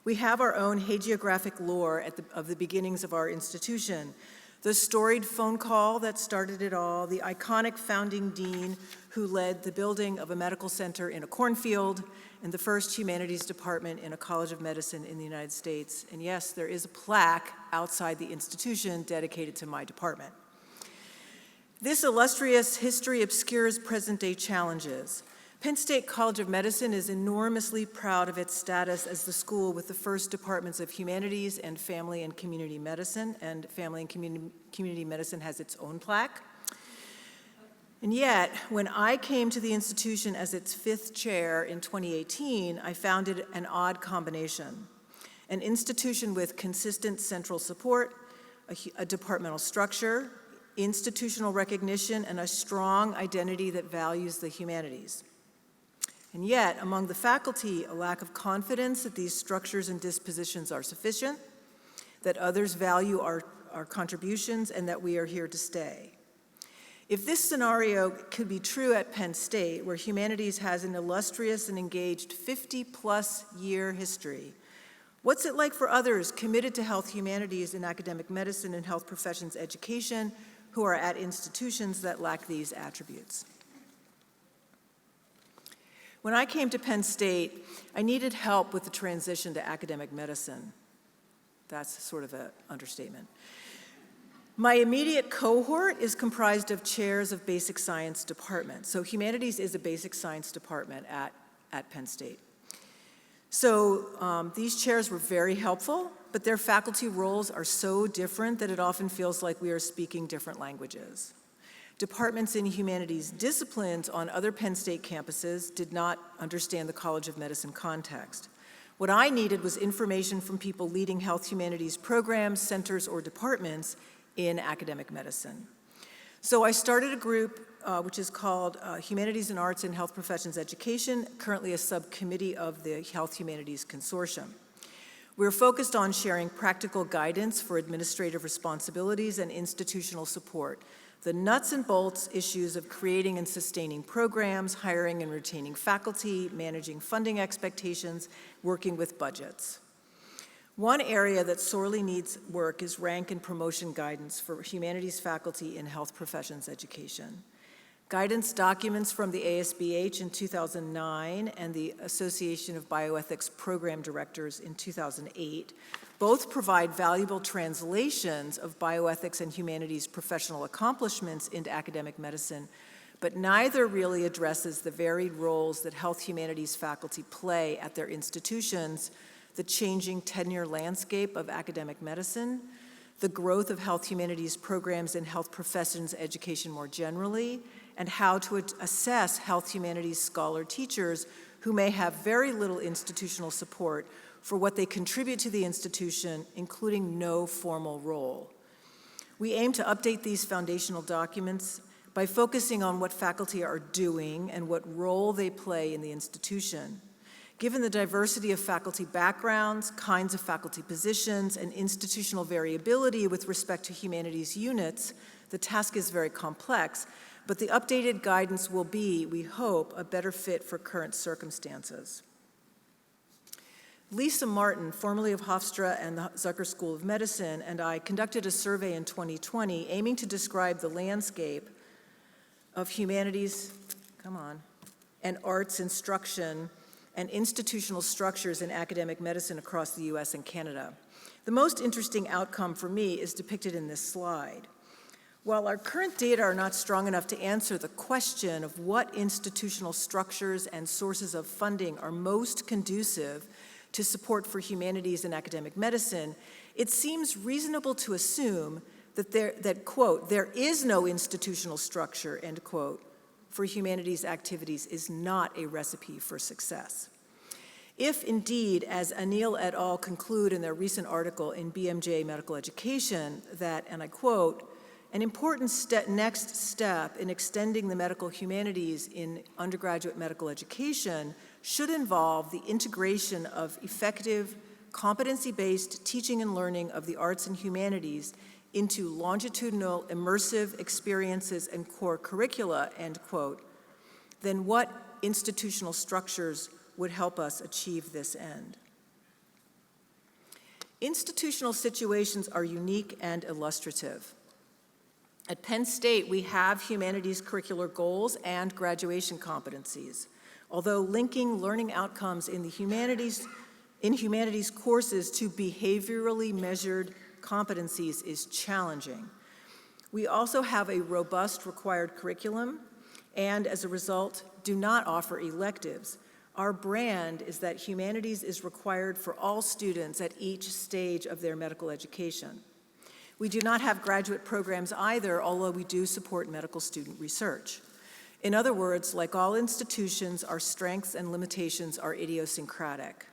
We have our own hagiographic lore of the beginnings of our institution, the storied phone call that started it all, the iconic founding dean who led the building of a medical center in a cornfield, and the first humanities department in a college of medicine in the United States. And yes, there is a plaque outside the institution dedicated to my department. This illustrious history obscures present-day challenges. Penn State College of Medicine is enormously proud of its status as the school with the first departments of humanities and family and community medicine, and family and community medicine has its own plaque. And yet, when I came to the institution as its 5th chair in 2018, I found it an odd combination. An institution with consistent central support, a departmental structure, institutional recognition, and a strong identity that values the humanities. And yet, among the faculty, a lack of confidence that these structures and dispositions are sufficient, that others value our contributions, and that we are here to stay. If this scenario could be true at Penn State, where humanities has an illustrious and engaged 50-plus year history, what's it like for others committed to health humanities in academic medicine and health professions education who are at institutions that lack these attributes? When I came to Penn State, I needed help with the transition to academic medicine. That's sort of an understatement. My immediate cohort is comprised of chairs of basic science departments. So humanities is a basic science department at Penn State. So these chairs were very helpful, but their faculty roles are so different that it often feels like we are speaking different languages. Departments in humanities disciplines on other Penn State campuses did not understand the College of Medicine context. What I needed was information from people leading health humanities programs, centers, or departments in academic medicine. So I started a group which is called Humanities and Arts in Health Professions Education, currently a subcommittee of the Health Humanities Consortium. We're focused on sharing practical guidance for administrative responsibilities and institutional support, the nuts and bolts issues of creating and sustaining programs, hiring and retaining faculty, managing funding expectations, working with budgets. One area that sorely needs work is rank and promotion guidance for humanities faculty in health professions education. Guidance documents from the ASBH in 2009 and the Association of Bioethics Program Directors in 2008 both provide valuable translations of bioethics and humanities professional accomplishments into academic medicine, but neither really addresses the varied roles that health humanities faculty play at their institutions, the changing tenure landscape of academic medicine, the growth of health humanities programs in health professions education more generally, and how to assess health humanities scholar teachers who may have very little institutional support for what they contribute to the institution, including no formal role. We aim to update these foundational documents by focusing on what faculty are doing and what role they play in the institution. Given the diversity of faculty backgrounds, kinds of faculty positions, and institutional variability with respect to humanities units, the task is very complex, but the updated guidance will be, we hope, a better fit for current circumstances. Lisa Martin, formerly of Hofstra and the Zucker School of Medicine, and I conducted a survey in 2020 aiming to describe the landscape of humanities, and arts instruction and institutional structures in academic medicine across the US and Canada. The most interesting outcome for me is depicted in this slide. While our current data are not strong enough to answer the question of what institutional structures and sources of funding are most conducive to support for humanities and academic medicine, it seems reasonable to assume that, quote, there is no institutional structure, end quote, for humanities activities is not a recipe for success. If indeed, as Anil et al. Conclude in their recent article in BMJ Medical Education, that, and I quote, an important next step in extending the medical humanities in undergraduate medical education should involve the integration of effective, competency-based teaching and learning of the arts and humanities into longitudinal, immersive experiences and core curricula, end quote, then what institutional structures would help us achieve this end? Institutional situations are unique and illustrative. At Penn State, we have humanities curricular goals and graduation competencies, although linking learning outcomes in humanities courses to behaviorally measured competencies is challenging. We also have a robust required curriculum and, as a result, do not offer electives. Our brand is that humanities is required for all students at each stage of their medical education. We do not have graduate programs either, although we do support medical student research. In other words, like all institutions, our strengths and limitations are idiosyncratic.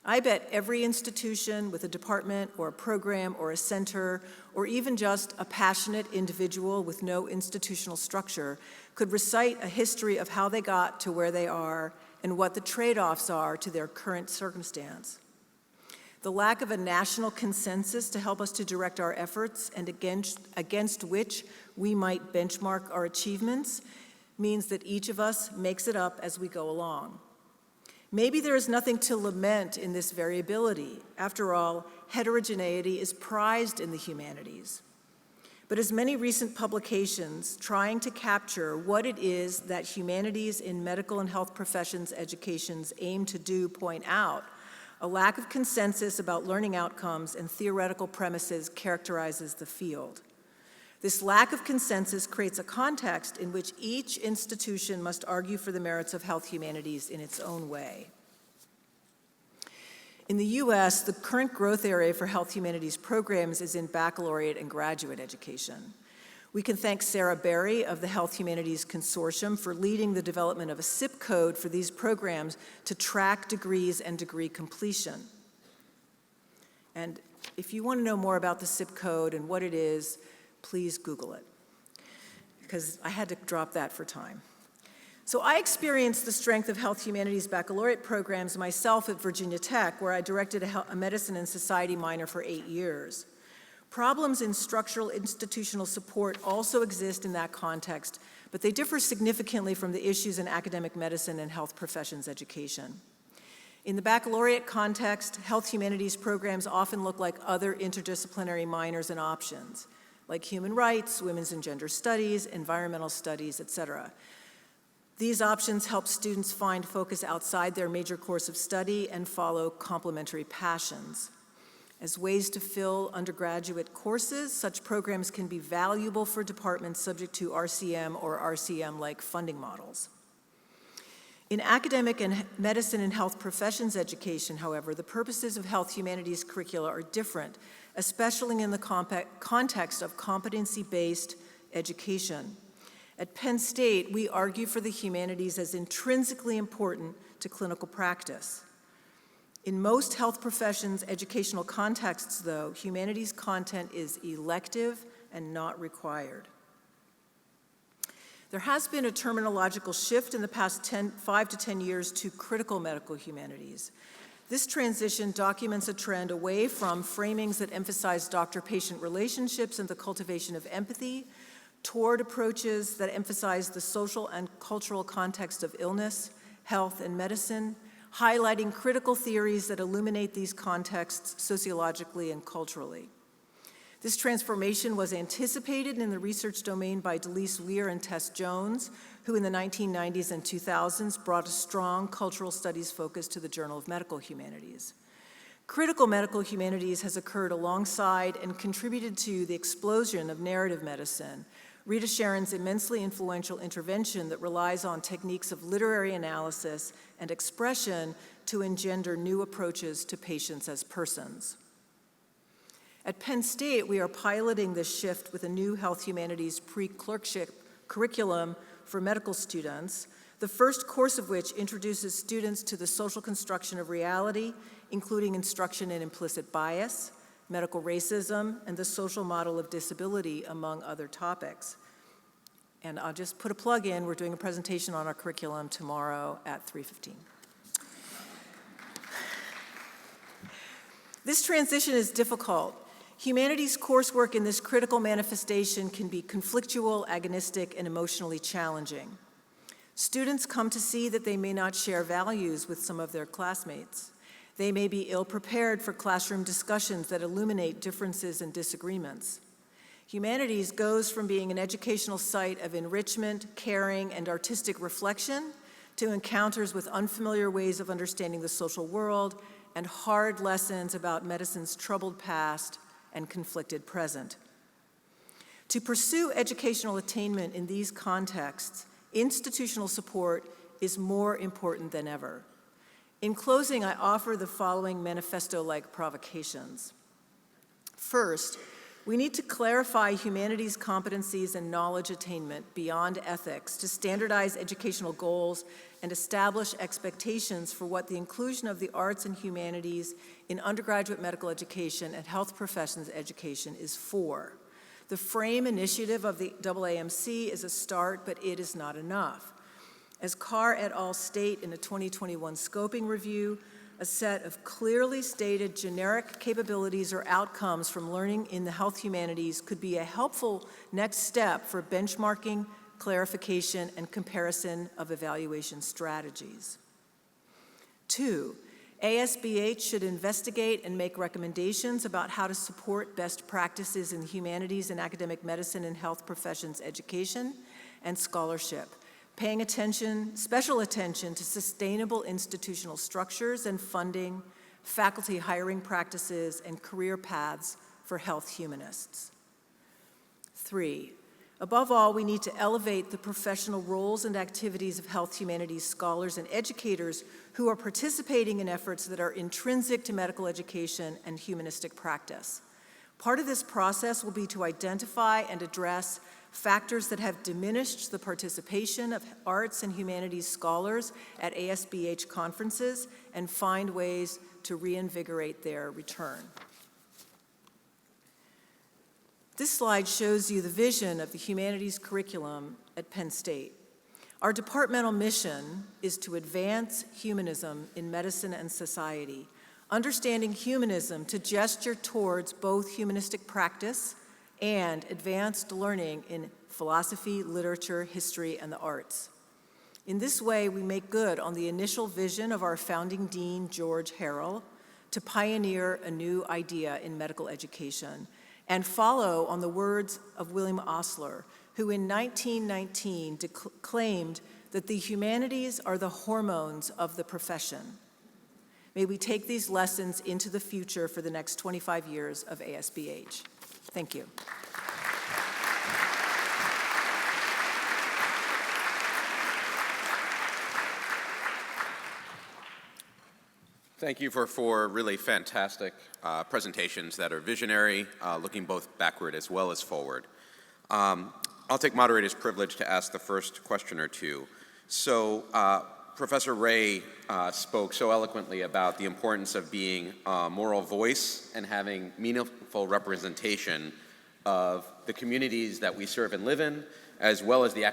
I bet every institution with a department or a program or a center, or even just a passionate individual with no institutional structure, could recite a history of how they got to where they are and what the trade-offs are to their current circumstance. The lack of a national consensus to help us to direct our efforts and against which we might benchmark our achievements means that each of us makes it up as we go along. Maybe there is nothing to lament in this variability. After all, heterogeneity is prized in the humanities. But as many recent publications trying to capture what it is that humanities in medical and health professions educations aim to do point out, a lack of consensus about learning outcomes and theoretical premises characterizes the field. This lack of consensus creates a context in which each institution must argue for the merits of health humanities in its own way. In the US, the current growth area for health humanities programs is in baccalaureate and graduate education. We can thank Sarah Berry of the Health Humanities Consortium for leading the development of a SIP code for these programs to track degrees and degree completion. And if you want to know more about the SIP code and what it is, please Google it, because I had to drop that for time. So I experienced the strength of health humanities baccalaureate programs myself at Virginia Tech, where I directed a medicine and society minor for 8 years. Problems in structural institutional support also exist in that context, but they differ significantly from the issues in academic medicine and health professions education. In the baccalaureate context, health humanities programs often look like other interdisciplinary minors and options. like human rights, women's and gender studies, environmental studies, etc. These options help students find focus outside their major course of study and follow complementary passions. As ways to fill undergraduate courses, such programs can be valuable for departments subject to RCM or RCM-like funding models. In academic and medicine and health professions education, however, the purposes of health humanities curricula are different, especially in the context of competency-based education. At Penn State, we argue for the humanities as intrinsically important to clinical practice. In most health professions educational contexts, though, humanities content is elective and not required. There has been a terminological shift in the past 5 to 10 years to critical medical humanities. This transition documents a trend away from framings that emphasize doctor-patient relationships and the cultivation of empathy toward approaches that emphasize the social and cultural context of illness, health, and medicine, highlighting critical theories that illuminate these contexts sociologically and culturally. This transformation was anticipated in the research domain by Delise Weir and Tess Jones, who in the 1990s and 2000s brought a strong cultural studies focus to the Journal of Medical Humanities. Critical medical humanities has occurred alongside and contributed to the explosion of narrative medicine, Rita Sharon's immensely influential intervention that relies on techniques of literary analysis and expression to engender new approaches to patients as persons. At Penn State, we are piloting this shift with a new health humanities pre-clerkship curriculum for medical students, the first course of which introduces students to the social construction of reality, including instruction in implicit bias, medical racism, and the social model of disability, among other topics. And I'll just put a plug in, we're doing a presentation on our curriculum tomorrow at 3:15. This transition is difficult. Humanities coursework in this critical manifestation can be conflictual, agonistic, and emotionally challenging. Students come to see that they may not share values with some of their classmates. They may be ill-prepared for classroom discussions that illuminate differences and disagreements. Humanities goes from being an educational site of enrichment, caring, and artistic reflection to encounters with unfamiliar ways of understanding the social world and hard lessons about medicine's troubled past and conflicted present. To pursue educational attainment in these contexts, institutional support is more important than ever. In closing, I offer the following manifesto-like provocations. First, we need to clarify humanities competencies and knowledge attainment beyond ethics to standardize educational goals and establish expectations for what the inclusion of the arts and humanities in undergraduate medical education and health professions education is for. The FRAME initiative of the AAMC is a start, but it is not enough. As Carr et al. State in a 2021 scoping review, a set of clearly stated generic capabilities or outcomes from learning in the health humanities could be a helpful next step for benchmarking, clarification, and comparison of evaluation strategies. 2, ASBH should investigate and make recommendations about how to support best practices in humanities and academic medicine and health professions education and scholarship, paying special attention to sustainable institutional structures and funding, faculty hiring practices, and career paths for health humanists. 3, above all, we need to elevate the professional roles and activities of health humanities scholars and educators who are participating in efforts that are intrinsic to medical education and humanistic practice. Part of this process will be to identify and address factors that have diminished the participation of arts and humanities scholars at ASBH conferences and find ways to reinvigorate their return. This slide shows you the vision of the humanities curriculum at Penn State. Our departmental mission is to advance humanism in medicine and society, understanding humanism to gesture towards both humanistic practice and advanced learning in philosophy, literature, history, and the arts. In this way, we make good on the initial vision of our founding dean, George Harrell, to pioneer a new idea in medical education and follow on the words of William Osler, who in 1919 claimed that the humanities are the hormones of the profession. May we take these lessons into the future for the next 25 years of ASBH. Thank you. Thank you for four really fantastic presentations that are visionary, looking both backward as well as forward. I'll take moderator's privilege to ask the first question or two. So Professor Ray spoke so eloquently about the importance of being a moral voice and having meaningful representation of the communities that we serve and live in, as well as the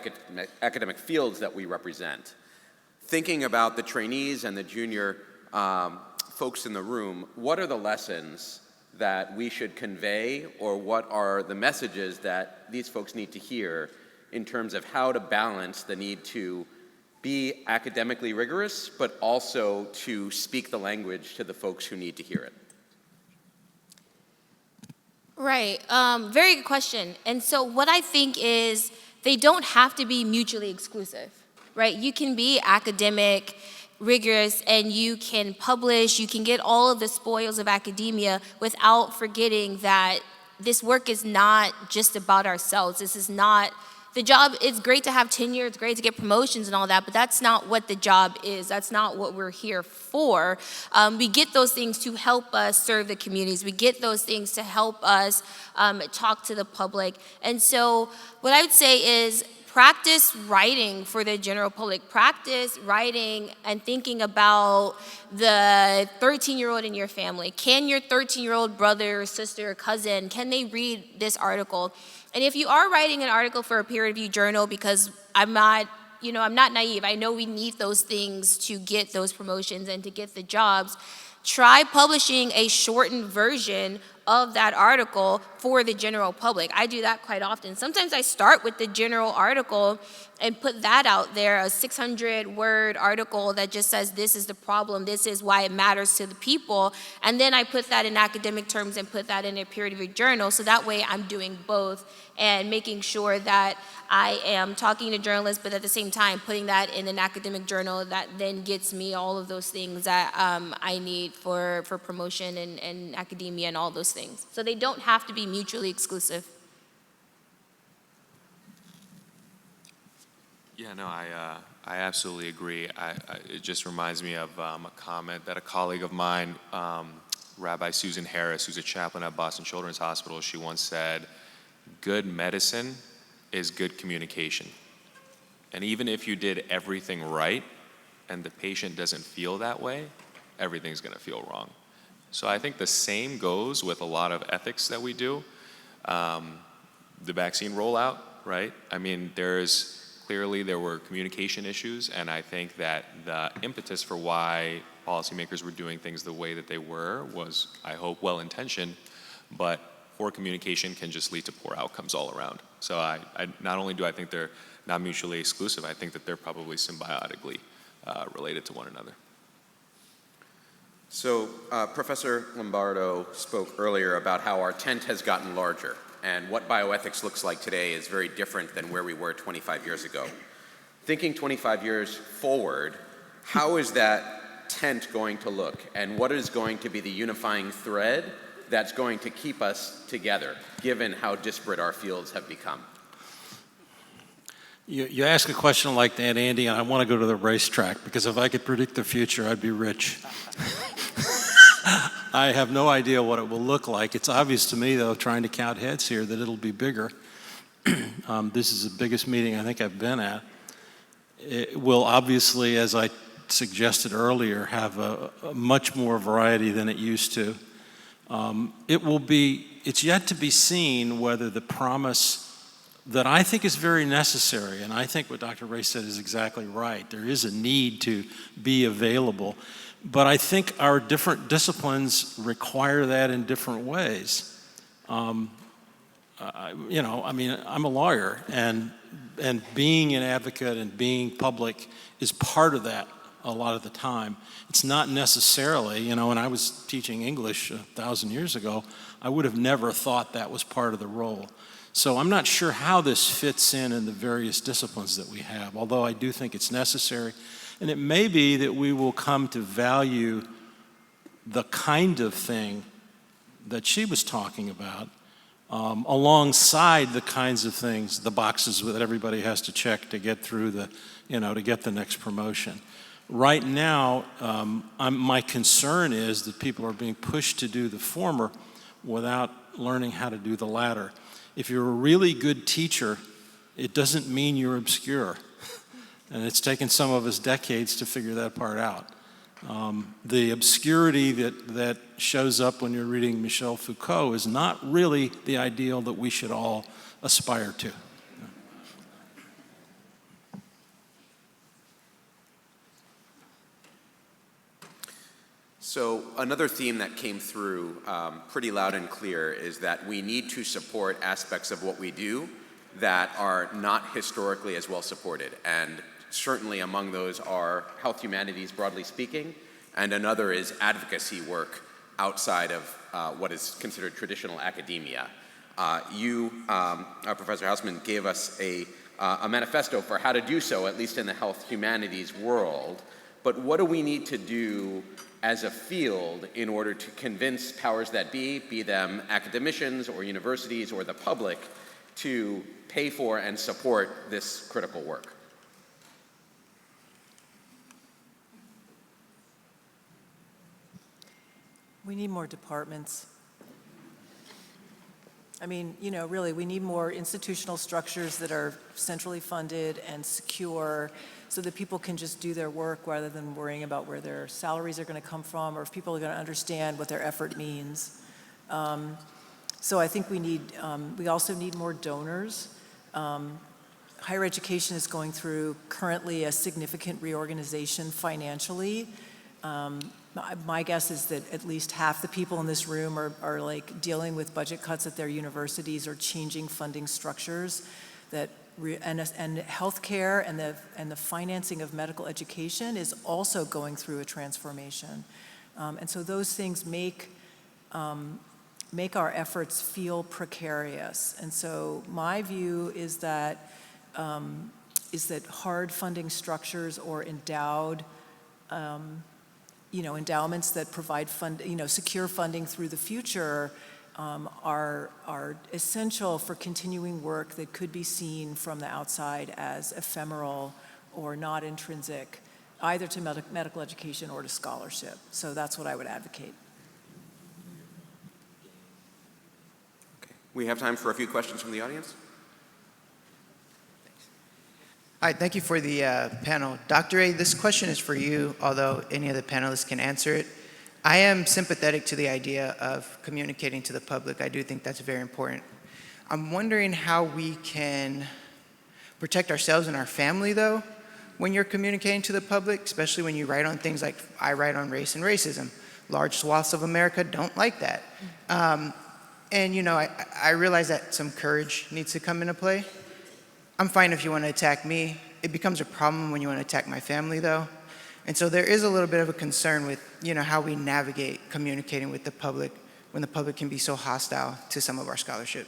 academic fields that we represent. Thinking about the trainees and the junior folks in the room, what are the lessons that we should convey, or what are the messages that these folks need to hear in terms of how to balance the need to be academically rigorous, but also to speak the language to the folks who need to hear it? Right, very good question. And so what I think is they don't have to be mutually exclusive, right? You can be academic, rigorous, and you can publish, you can get all of the spoils of academia without forgetting that this work is not just about ourselves. This is not, the job, it's great to have tenure, it's great to get promotions and all that, but that's not what the job is. That's not what we're here for. We get those things to help us serve the communities. We get those things to help us talk to the public. And so what I would say is, practice writing for the general public. Practice writing and thinking about the 13-year-old in your family. Can your 13-year-old brother, sister, cousin, can they read this article? And if you are writing an article for a peer-reviewed journal, because I'm not naive, I know we need those things to get those promotions and to get the jobs, try publishing a shortened version of that article for the general public. I do that quite often. Sometimes I start with the general article and put that out there, a 600-word article that just says this is the problem, this is why it matters to the people, and then I put that in academic terms and put that in a peer-reviewed journal, so that way I'm doing both and making sure that I am talking to journalists, but at the same time putting that in an academic journal that then gets me all of those things that I need for promotion and academia and all those things. So they don't have to be mutually exclusive. Yeah, no, I absolutely agree. It just reminds me of a comment that a colleague of mine, Rabbi Susan Harris, who's a chaplain at Boston Children's Hospital, she once said, good medicine is good communication. And even if you did everything right and the patient doesn't feel that way, everything's gonna feel wrong. So I think the same goes with a lot of ethics that we do. The vaccine rollout, right? I mean, clearly there were communication issues, and I think that the impetus for why policymakers were doing things the way that they were was, I hope, well-intentioned, but poor communication can just lead to poor outcomes all around. So I not only do I think they're not mutually exclusive, I think that they're probably symbiotically related to one another. So Professor Lombardo spoke earlier about how our tent has gotten larger, and what bioethics looks like today is very different than where we were 25 years ago. Thinking 25 years forward, how is that tent going to look, and what is going to be the unifying thread that's going to keep us together, given how disparate our fields have become? You ask a question like that, Andy, and I want to go to the racetrack, because if I could predict the future, I'd be rich. I have no idea what it will look like. It's obvious to me, though, trying to count heads here, that it'll be bigger. This is the biggest meeting I think I've been at. It will obviously, as I suggested earlier, have a much more variety than it used to. It's yet to be seen whether the promise that I think is very necessary, and I think what Dr. Ray said is exactly right. There is a need to be available, but I think our different disciplines require that in different ways. I'm a lawyer, and being an advocate and being public is part of that. a lot of the time. It's not necessarily, you know, when I was teaching English 1,000 years ago, I would have never thought that was part of the role. So I'm not sure how this fits in the various disciplines that we have, although I do think it's necessary. And it may be that we will come to value the kind of thing that she was talking about alongside the kinds of things, the boxes that everybody has to check to get through the, you know, to get the next promotion. Right now, my concern is that people are being pushed to do the former without learning how to do the latter. If you're a really good teacher, it doesn't mean you're obscure. And it's taken some of us decades to figure that part out. The obscurity that shows up when you're reading Michel Foucault is not really the ideal that we should all aspire to. So another theme that came through pretty loud and clear is that we need to support aspects of what we do that are not historically as well supported. And certainly among those are health humanities, broadly speaking, and another is advocacy work outside of what is considered traditional academia. Professor Hausman, gave us a manifesto for how to do so, at least in the health humanities world. But what do we need to do as a field in order to convince powers that be them academicians or universities or the public, to pay for and support this critical work? We need more departments. I mean, you know, really, we need more institutional structures that are centrally funded and secure so that people can just do their work rather than worrying about where their salaries are going to come from or if people are going to understand what their effort means. So I think we also need more donors. Higher education is going through currently a significant reorganization financially. My guess is that at least half the people in this room are like dealing with budget cuts at their universities or changing funding structures and healthcare and the financing of medical education is also going through a transformation. And so those things make our efforts feel precarious. And so my view is that hard funding structures or endowed endowments that provide secure funding through the future are essential for continuing work that could be seen from the outside as ephemeral or not intrinsic, either to medical education or to scholarship. So that's what I would advocate. Okay. We have time for a few questions from the audience. Hi, thank you for the panel. Dr. A, this question is for you, although any of the panelists can answer it. I am sympathetic to the idea of communicating to the public. I do think that's very important. I'm wondering how we can protect ourselves and our family, though, when you're communicating to the public, especially when you write on things like I write on race and racism. Large swaths of America don't like that. And, you know, I realize that some courage needs to come into play. I'm fine if you want to attack me. It becomes a problem when you want to attack my family, though. And so there is a little bit of a concern with, you know, how we navigate communicating with the public when the public can be so hostile to some of our scholarship.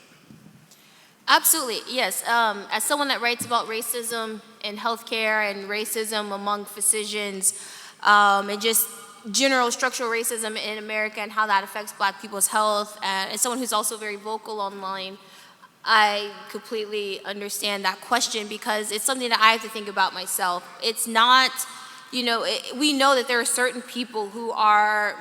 Absolutely, yes. As someone that writes about racism in healthcare and racism among physicians, and just general structural racism in America and how that affects Black people's health, and as someone who's also very vocal online, I completely understand that question because it's something that I have to think about myself. It's not, you know, we know that there are certain people who are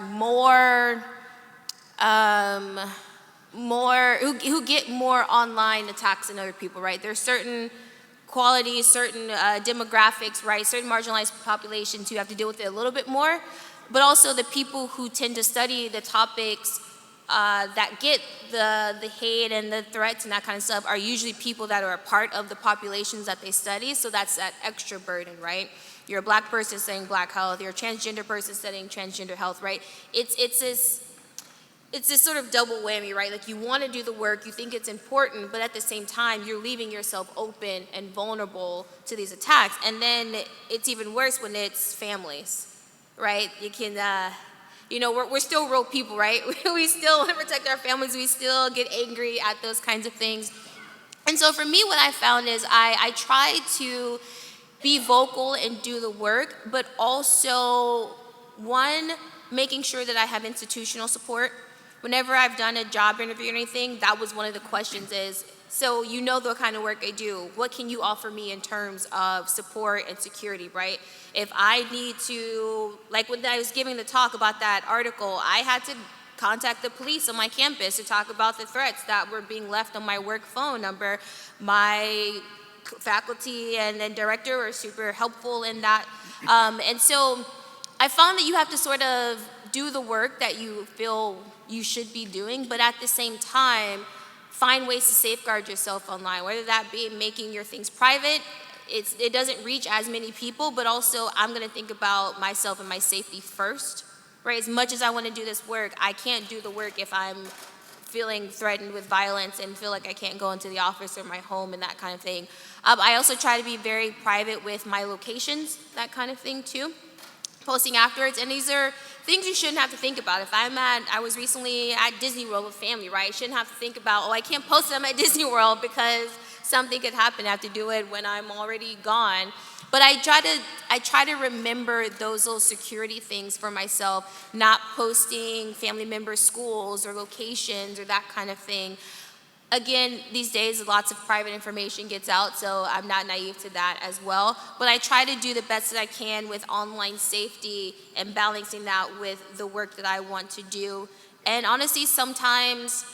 who get more online attacks than other people, right? There's certain qualities, certain demographics, right? Certain marginalized populations who have to deal with it a little bit more, but also the people who tend to study the topics that get the hate and the threats and that kind of stuff are usually people that are a part of the populations that they study, so that's that extra burden, right? You're a Black person studying Black health, you're a transgender person studying transgender health, right? It's it's this sort of double whammy, right? Like you want to do the work, you think it's important, but at the same time, you're leaving yourself open and vulnerable to these attacks. And then it's even worse when it's families, right? You can, you know, we're still real people, right? We still want to protect our families. We still get angry at those kinds of things. And so for me, what I found is I try to be vocal and do the work, but also, one, making sure that I have institutional support. Whenever I've done a job interview or anything, that was one of the questions is, so you know the kind of work I do, what can you offer me in terms of support and security, right? If I need to, like when I was giving the talk about that article, I had to contact the police on my campus to talk about the threats that were being left on my work phone number. My faculty and director were super helpful in that. And so I found that you have to sort of do the work that you feel you should be doing, but at the same time, find ways to safeguard yourself online, whether that be making your things private. It doesn't reach as many people, but also I'm gonna think about myself and my safety first, right? As much as I wanna do this work, I can't do the work if I'm feeling threatened with violence and feel like I can't go into the office or my home and that kind of thing. I also try to be very private with my locations, that kind of thing too. Posting afterwards, and these are things you shouldn't have to think about. If I was recently at Disney World with family, right? I shouldn't have to think about, oh, I can't post them at Disney World because something could happen. I have to do it when I'm already gone. But I try to remember those little security things for myself, not posting family members' schools or locations or that kind of thing. Again, these days, lots of private information gets out, so I'm not naive to that as well. But I try to do the best that I can with online safety and balancing that with the work that I want to do. And honestly, sometimes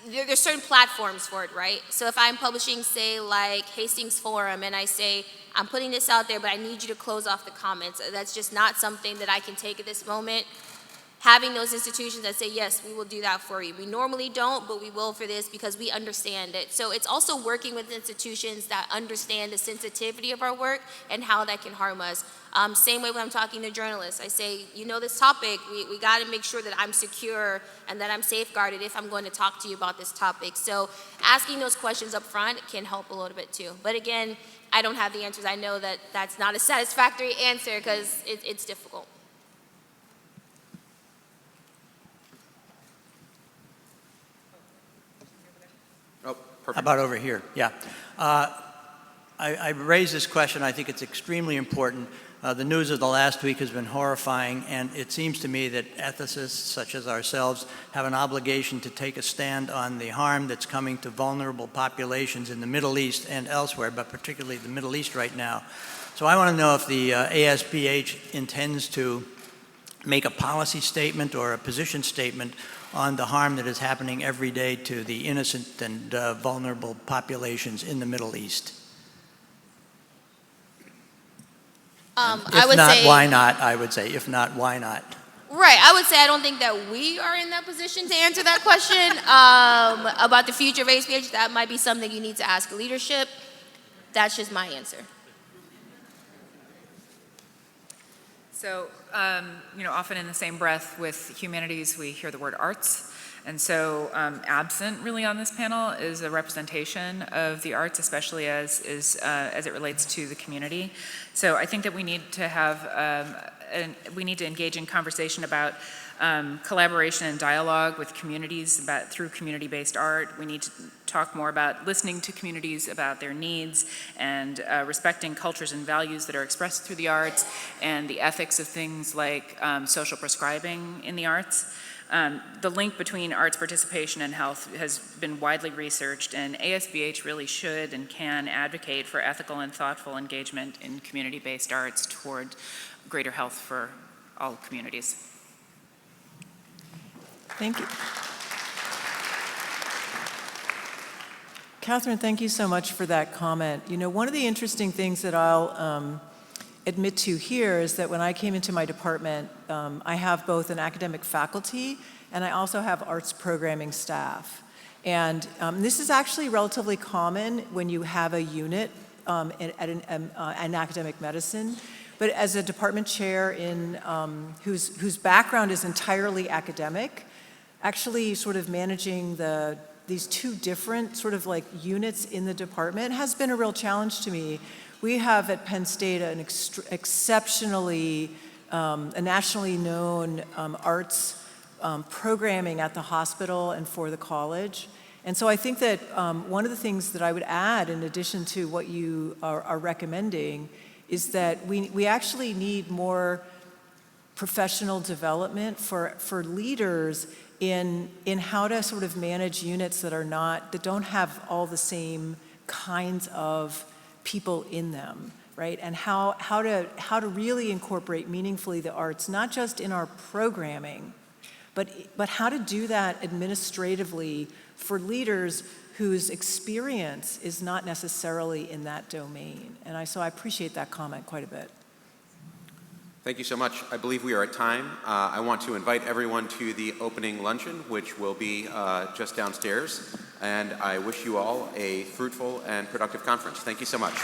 there's certain platforms for it, right? So if I'm publishing, say, like Hastings Forum, and I say, I'm putting this out there, but I need you to close off the comments. That's just not something that I can take at this moment. Having those institutions that say, yes, we will do that for you. We normally don't, but we will for this because we understand it. So it's also working with institutions that understand the sensitivity of our work and how that can harm us. Same way when I'm talking to journalists. I say, you know this topic, we got to make sure that I'm secure and that I'm safeguarded if I'm going to talk to you about this topic. So asking those questions up front can help a little bit too. But again, I don't have the answers. I know that that's not a satisfactory answer because it's difficult. Perfect. How about over here? Yeah. I raised this question. I think it's extremely important. The news of the last week has been horrifying, and it seems to me that ethicists such as ourselves have an obligation to take a stand on the harm that's coming to vulnerable populations in the Middle East and elsewhere, but particularly the Middle East right now. So I want to know if the ASBH intends to make a policy statement or a position statement on the harm that is happening every day to the innocent and vulnerable populations in the Middle East. If not, why not, I would say. If not, why not? Right, I would say I don't think that we are in that position to answer that question. About the future of ASBH, that might be something you need to ask leadership. That's just my answer. So, often in the same breath with humanities, we hear the word arts. And so absent really on this panel is a representation of the arts, especially as it relates to the community. So I think that we need to have, we need to engage in conversation about collaboration and dialogue with communities through community-based art. We need to talk more about listening to communities about their needs and respecting cultures and values that are expressed through the arts and the ethics of things like social prescribing in the arts. The link between arts participation and health has been widely researched, and ASBH really should and can advocate for ethical and thoughtful engagement in community-based arts toward greater health for all communities. Thank you. Catherine, thank you so much for that comment. You know, one of the interesting things that I'll admit to here is that when I came into my department, I have both an academic faculty and I also have arts programming staff. And this is actually relatively common when you have a unit at an academic medicine. But as a department chair whose background is entirely academic, actually sort of managing these two different sort of like units in the department has been a real challenge to me. We have at Penn State an exceptionally, a nationally known arts programming at the hospital and for the college. And so I think that one of the things that I would add in addition to what you are recommending is that we actually need more professional development for leaders in how to sort of manage units that don't have all the same kinds of people in them, right? And how to really incorporate meaningfully the arts, not just in our programming, but how to do that administratively for leaders whose experience is not necessarily in that domain. And so I appreciate that comment quite a bit. Thank you so much. I believe we are at time. I want to invite everyone to the opening luncheon, which will be just downstairs. And I wish you all a fruitful and productive conference. Thank you so much.